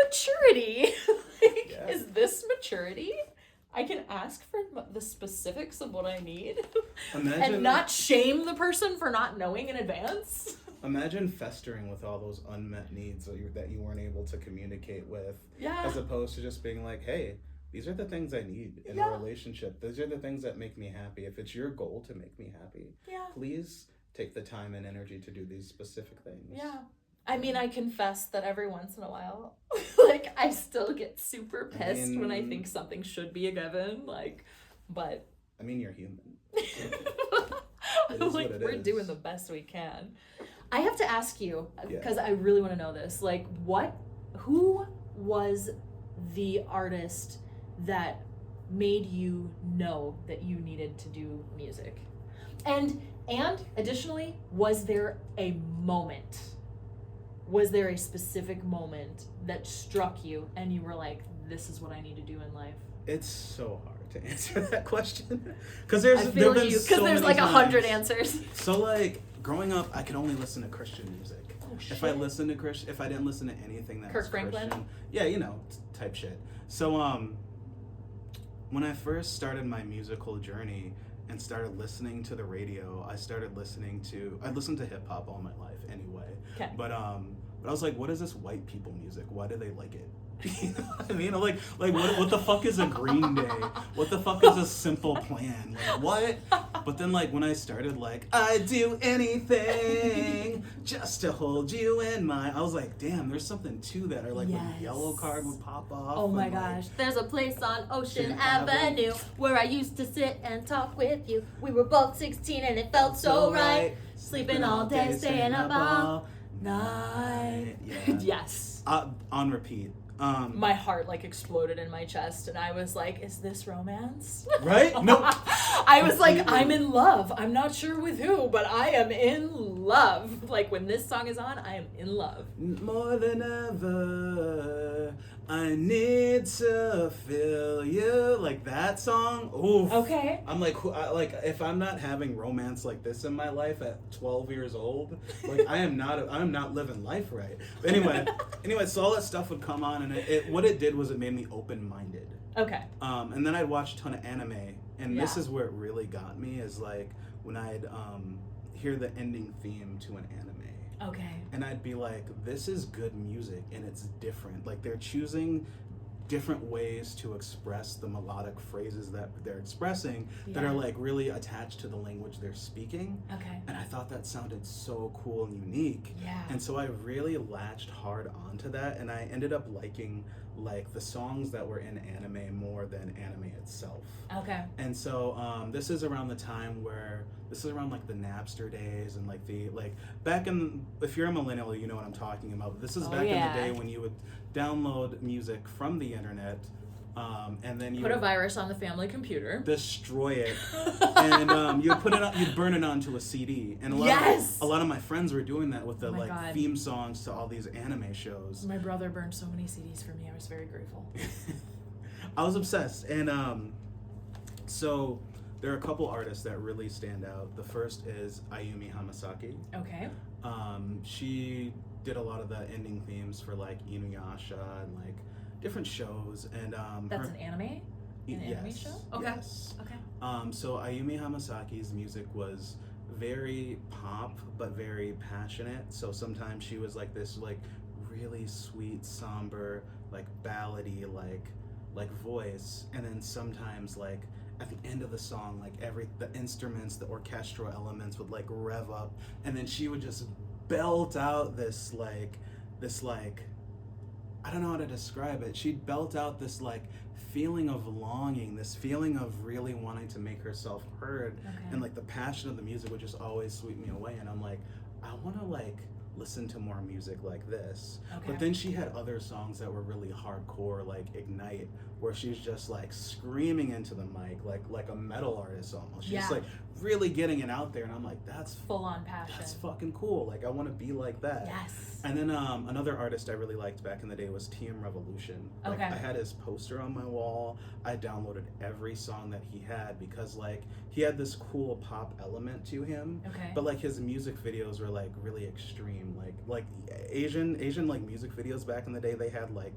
maturity. Is this maturity? I can ask for the specifics of what I need. And not shame the person for not knowing in advance. Imagine festering with all those unmet needs that you weren't able to communicate with. Yeah. As opposed to just being like, hey, these are the things I need in a relationship. These are the things that make me happy. If it's your goal to make me happy, please take the time and energy to do these specific things. Yeah. I mean, I confess that every once in a while, like, I still get super pissed when I think something should be a given, like, but... I mean, you're human. Like, we're doing the best we can. I have to ask you, because I really want to know this, like, who was the artist that made you know that you needed to do music? And additionally, was there a specific moment that struck you and you were like, this is what I need to do in life? It's so hard to answer that question because there's like 100 answers. So like growing up, I could only listen to Christian music. Oh, shit. If I didn't listen to anything that Kirk was Franklin? Christian, yeah, type shit. So when I first started my musical journey and started listening to the radio, I listened to hip hop all my life anyway. Okay. But I was like, what is this white people music? Why do they like it? You know what I mean? Like what the fuck is a Green Day? What the fuck is a Simple Plan? Like what? But then like when I started like I'd do anything just to hold you in my, I was like, damn, there's something to that. Or like when Yellow Card would pop off. Oh my gosh. There's a place on Ocean Avenue where I used to sit and talk with you. We were both 16 and it felt so right. Sleeping all day, staying up all night. Yeah. Yes. On repeat. My heart like exploded in my chest and I was like, is this romance? Right? No. I was like, I'm in love. I'm not sure with who, but I am in love. Like when this song is on, I am in love. More than ever, I need to feel you. Like that song. Oof. Okay. I'm like, if I'm not having romance like this in my life at 12 years old, like I'm not living life right. But anyway, so all that stuff would come on, and what it did was it made me open-minded. Okay. And then I'd watch a ton of anime, and this is where it really got me, is like when I'd hear the ending theme to an anime. Okay. And I'd be like, this is good music and it's different. Like they're choosing different ways to express the melodic phrases that they're expressing that are like really attached to the language they're speaking. Okay. And I thought that sounded so cool and unique. Yeah. And so I really latched hard onto that, and I ended up liking like the songs that were in anime more than anime itself. Okay. And so this is around like the Napster days, and like back in, if you're a millennial, you know what I'm talking about. This is back in the day when you would download music from the internet, and then you put a virus on the family computer, destroy it, and you'd burn it onto a CD. And a lot of my friends were doing that with the theme songs to all these anime shows. My brother burned so many CDs for me. I was very grateful. I was obsessed, and so there are a couple artists that really stand out. The first is Ayumi Hamasaki. Okay. She did a lot of the ending themes for like Inuyasha and like different shows, and that's an anime? Anime show? Okay. Yes. Okay. So Ayumi Hamasaki's music was very pop but very passionate. So sometimes she was like this like really sweet, somber, like ballady like voice, and then sometimes like at the end of the song, like the instruments, the orchestral elements would like rev up, and then she would just belt out this I don't know how to describe it. She'd belt out this like feeling of longing, this feeling of really wanting to make herself heard, and like the passion of the music would just always sweep me away, and I'm like, I want to like listen to more music like this. But then she had other songs that were really hardcore, like Ignite, where she's just like screaming into the mic like a metal artist almost. She's just like really getting it out there, and I'm like, that's full on passion. That's fucking cool. Like I want to be like that. Yes. And then another artist I really liked back in the day was TM Revolution. Like I had his poster on my wall. I downloaded every song that he had because like he had this cool pop element to him. Okay. But like his music videos were like really extreme. Like Asian like music videos back in the day, they had like,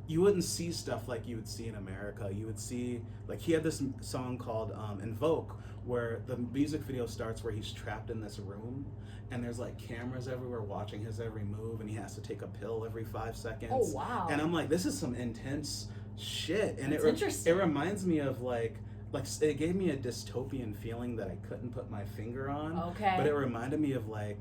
you wouldn't see stuff like you would see in America. You would see, like, he had this song called Invoke, where the music video starts where he's trapped in this room, and there's like cameras everywhere watching his every move, and he has to take a pill every 5 seconds. Oh, wow. And I'm like, this is some intense shit. And interesting. It reminds me of like like it gave me a dystopian feeling that I couldn't put my finger on. Okay. But it reminded me of like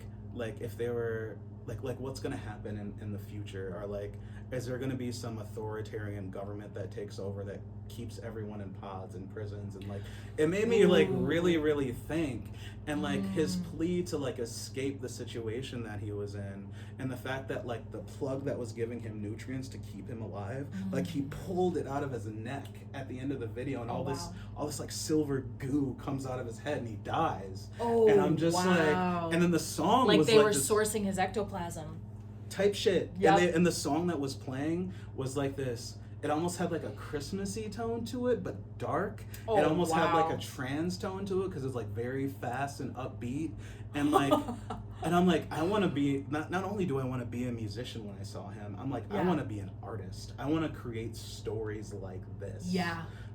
if they were like what's gonna happen in the future, or like is there gonna be some authoritarian government that takes over that keeps everyone in pods and prisons, and like it made me like really think, and like his plea to like escape the situation that he was in, and the fact that like the plug that was giving him nutrients to keep him alive, like he pulled it out of his neck at the end of the video, and all this like silver goo comes out of his head and he dies. And I'm just like, and then the song like was they like were this sourcing his ectoplasm type shit. Yep. And the song that was playing was like this, it almost had like a Christmassy tone to it, but dark. It almost had like a trance tone to it because it's like very fast and upbeat, and like and I'm like, I want to be, not only do I want to be a musician when I saw him, I'm like, I want to be an artist. I want to create stories like this.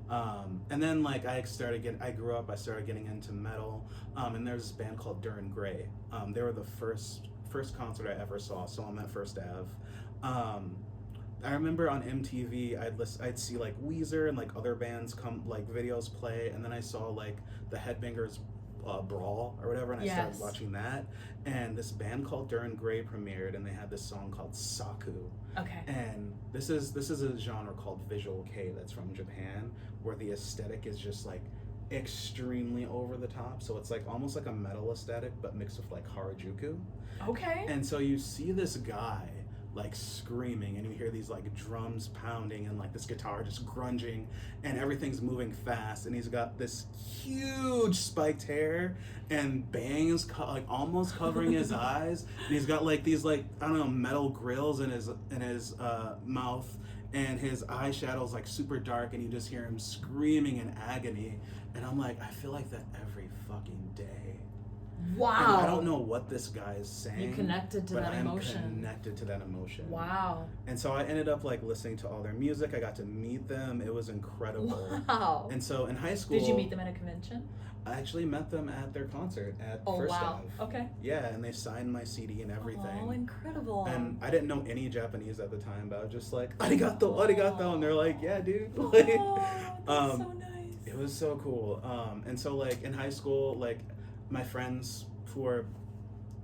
And then like I started getting into metal, and there's this band called Duran Gray. They were the first concert I ever saw I'm at First Ave. I remember on MTV I'd see like Weezer and like other bands come, like videos play, and then I saw like the Headbangers Brawl or whatever, and I started watching that, and this band called Duran Gray premiered, and they had this song called Saku. Okay. And this is a genre called Visual Kei that's from Japan, where the aesthetic is just like extremely over the top, so it's like almost like a metal aesthetic but mixed with like Harajuku. Okay. And so you see this guy like screaming, and you hear these like drums pounding and like this guitar just grunging, and everything's moving fast, and he's got this huge spiked hair and bangs like almost covering his eyes, and he's got like these like, I don't know, metal grills in his mouth, and his eyeshadow's like super dark, and you just hear him screaming in agony, and I'm like, I feel like that every fucking day. Wow. And I don't know what this guy is saying. You connected to that emotion. I'm connected to that emotion. Wow. And so I ended up like listening to all their music. I got to meet them. It was incredible. Wow. And so in high school, did you meet them at a convention? I actually met them at their concert at Oh, First wow. Ave. Okay. Yeah, and they signed my CD and everything. Oh, incredible. And I didn't know any Japanese at the time, but I was just like, arigato, and they're like, yeah, dude. Oh, Like, that's so nice. it was so cool. And so like in high school, like my friends who were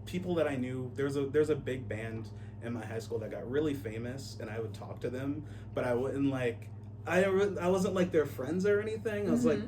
people that I knew, there's a big band in my high school that got really famous, and I would talk to them, but I wouldn't like, I wasn't like their friends or anything. I was like,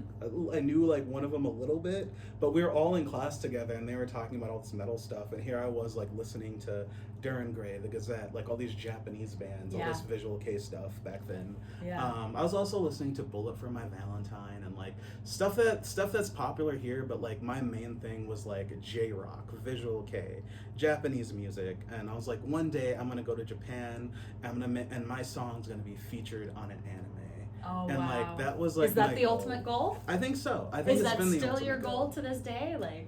I knew like one of them a little bit, but we were all in class together, and they were talking about all this metal stuff, and here I was like listening to Duran Gray, the Gazette, like all these Japanese bands, all this Visual Kei stuff back then. I was also listening to Bullet for My Valentine, and like stuff that's popular here, but like my main thing was like J-rock, Visual Kei, Japanese music, and I was like, one day I'm gonna go to Japan, and my song's gonna be featured on an anime. Oh, and wow. like that was like, is that my the goal. ultimate goal? I think so. I think is it's that been the still your ultimate goal to this day? Like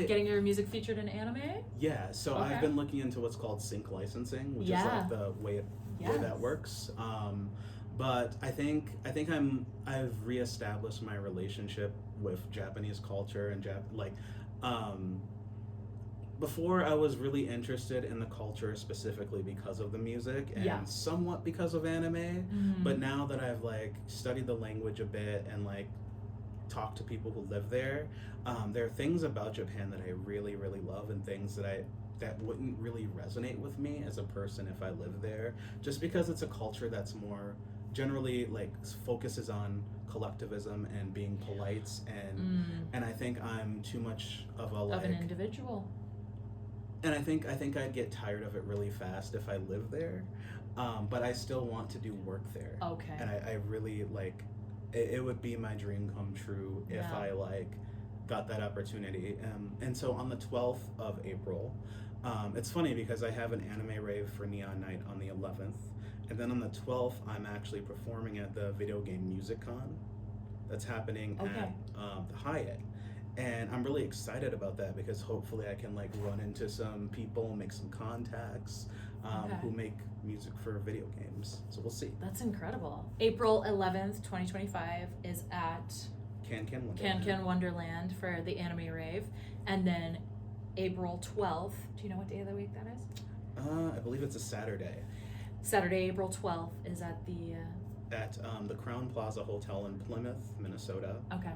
getting your music featured in anime? Yeah, so Okay. I've been looking into what's called sync licensing, which is like the way that works. But I think I've reestablished my relationship with Japanese culture and before I was really interested in the culture specifically because of the music and somewhat because of anime, but now that I've like studied the language a bit and like talked to people who live there, there are things about Japan that I really, really love, and things that wouldn't really resonate with me as a person if I lived there, just because it's a culture that's more generally like focuses on collectivism and being polite, and I think I'm too much of an individual. And I think I'd get tired of it really fast if I lived there, but I still want to do work there. Okay. And I really like, it would be my dream come true if I like got that opportunity. And so on the 12th of April, it's funny because I have an anime rave for Neon Night on the 11th, and then on the 12th I'm actually performing at the Video Game Music Con that's happening at the Hyatt. And I'm really excited about that because hopefully I can like run into some people, make some contacts who make music for video games. So we'll see. That's incredible. April 11th, 2025 is at Can Wonderland for the Anime Rave. And then April 12th, do you know what day of the week that is? I believe it's a Saturday. Saturday, April 12th is at the at the Crown Plaza Hotel in Plymouth, Minnesota. Okay.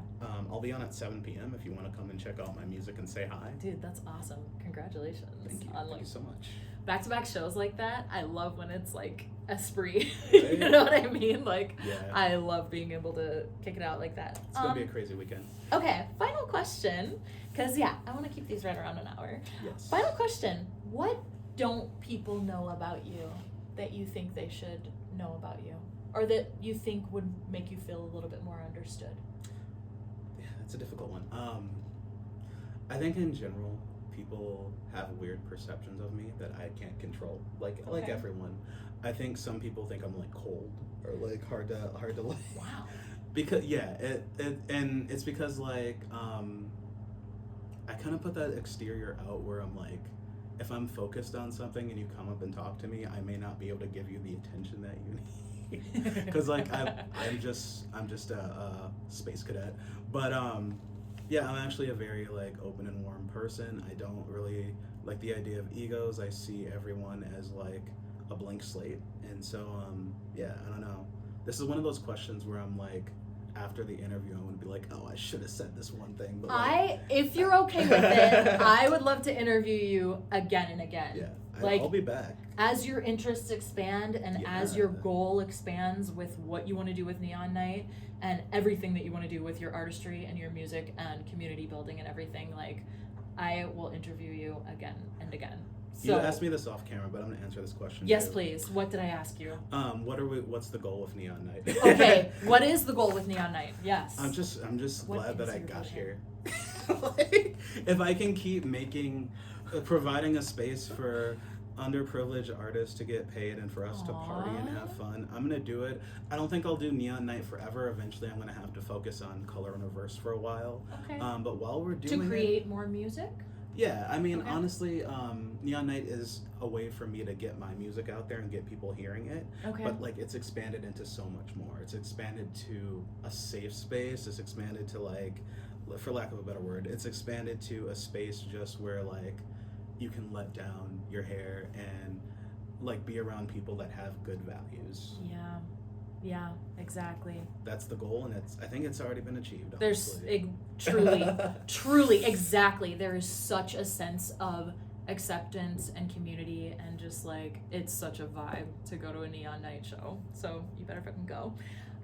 I'll be on at 7 p.m. if you want to come and check out my music and say hi. Dude, that's awesome. Congratulations. Thank you. On Thank like you so much. back-to-back shows like that. I love when it's like a spree. Right? You know what I mean? Like, Yeah. I love being able to kick it out like that. It's gonna be a crazy weekend. Okay, final question. Because, yeah, I want to keep these right around an hour. Yes. Final question. What don't people know about you that you think they should know about you? Or that you think would make you feel a little bit more understood? Yeah, that's a difficult one. I think in general, people have weird perceptions of me that I can't control. Like Okay. everyone, I think some people think I'm like cold or like hard to like. Wow. Because and it's because like I kind of put that exterior out where I'm like, if I'm focused on something and you come up and talk to me, I may not be able to give you the attention that you need. Because like I'm just a space cadet, but yeah, I'm actually a very like open and warm person. I don't really like the idea of egos. I see everyone as like a blank slate, and so yeah, I don't know. This is one of those questions where I'm like, after the interview, I'm gonna be like, oh, I should have said this one thing. But like, If you're okay with it, I would love to interview you again and again. yeah, Like, I'll be back. as your interests expand and as your Yeah. goal expands with what you want to do with Neon Night and everything that you want to do with your artistry and your music and community building and everything, like, I will interview you again and again. You So, asked me this off camera, but I'm gonna answer this question. yes, too. please. What did I ask you? What's the goal of Neon Night? Okay, what is the goal with Neon Night? Yes. I'm just What glad that is I your got vision? here. Like, if I can keep providing a space for underprivileged artists to get paid and for us to party and have fun, I'm gonna do it. I don't think I'll do Neon Night forever. Eventually, I'm gonna have to focus on Color and Reverse for a while. Okay. But while we're To doing it, create more music? yeah, I mean, Okay. honestly, Neon Night is a way for me to get my music out there and get people hearing it. Okay. But like, it's expanded into so much more. It's expanded to a safe space. It's expanded to like, for lack of a better word, it's expanded to a space just where like you can let down your hair and like be around people that have good values. Yeah, exactly. That's the goal, and I think it's already been achieved. There's Honestly. truly, exactly. There is such a sense of acceptance and community, and just like, it's such a vibe to go to a Neon Night show. So you better fucking go.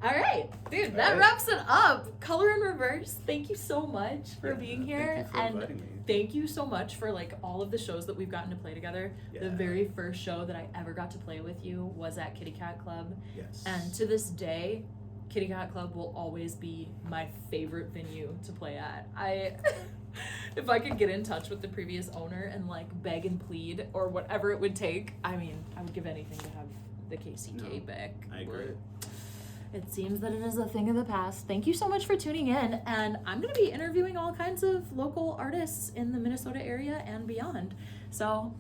All right, dude, that All right. wraps it up. Color and Reverse, thank you so much for Yeah, being here. Thank you for And inviting me. thank you so much for like all of the shows that we've gotten to play together. The Yeah. very first show that I ever got to play with you was at Kitty Cat Club. Yes. And to this day, Kitty Cat Club will always be my favorite venue to play at. If I could get in touch with the previous owner and like beg and plead or whatever it would take, I mean, I would give anything to have the KCK No, back. I agree. But it seems that it is a thing of the past. Thank you so much for tuning in, and I'm going to be interviewing all kinds of local artists in the Minnesota area and beyond. So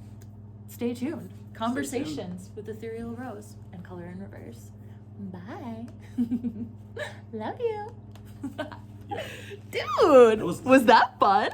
stay tuned. Conversations with Ethereal Rose and Color in Reverse. Bye. Love you. Yeah. Dude, That was was that fun?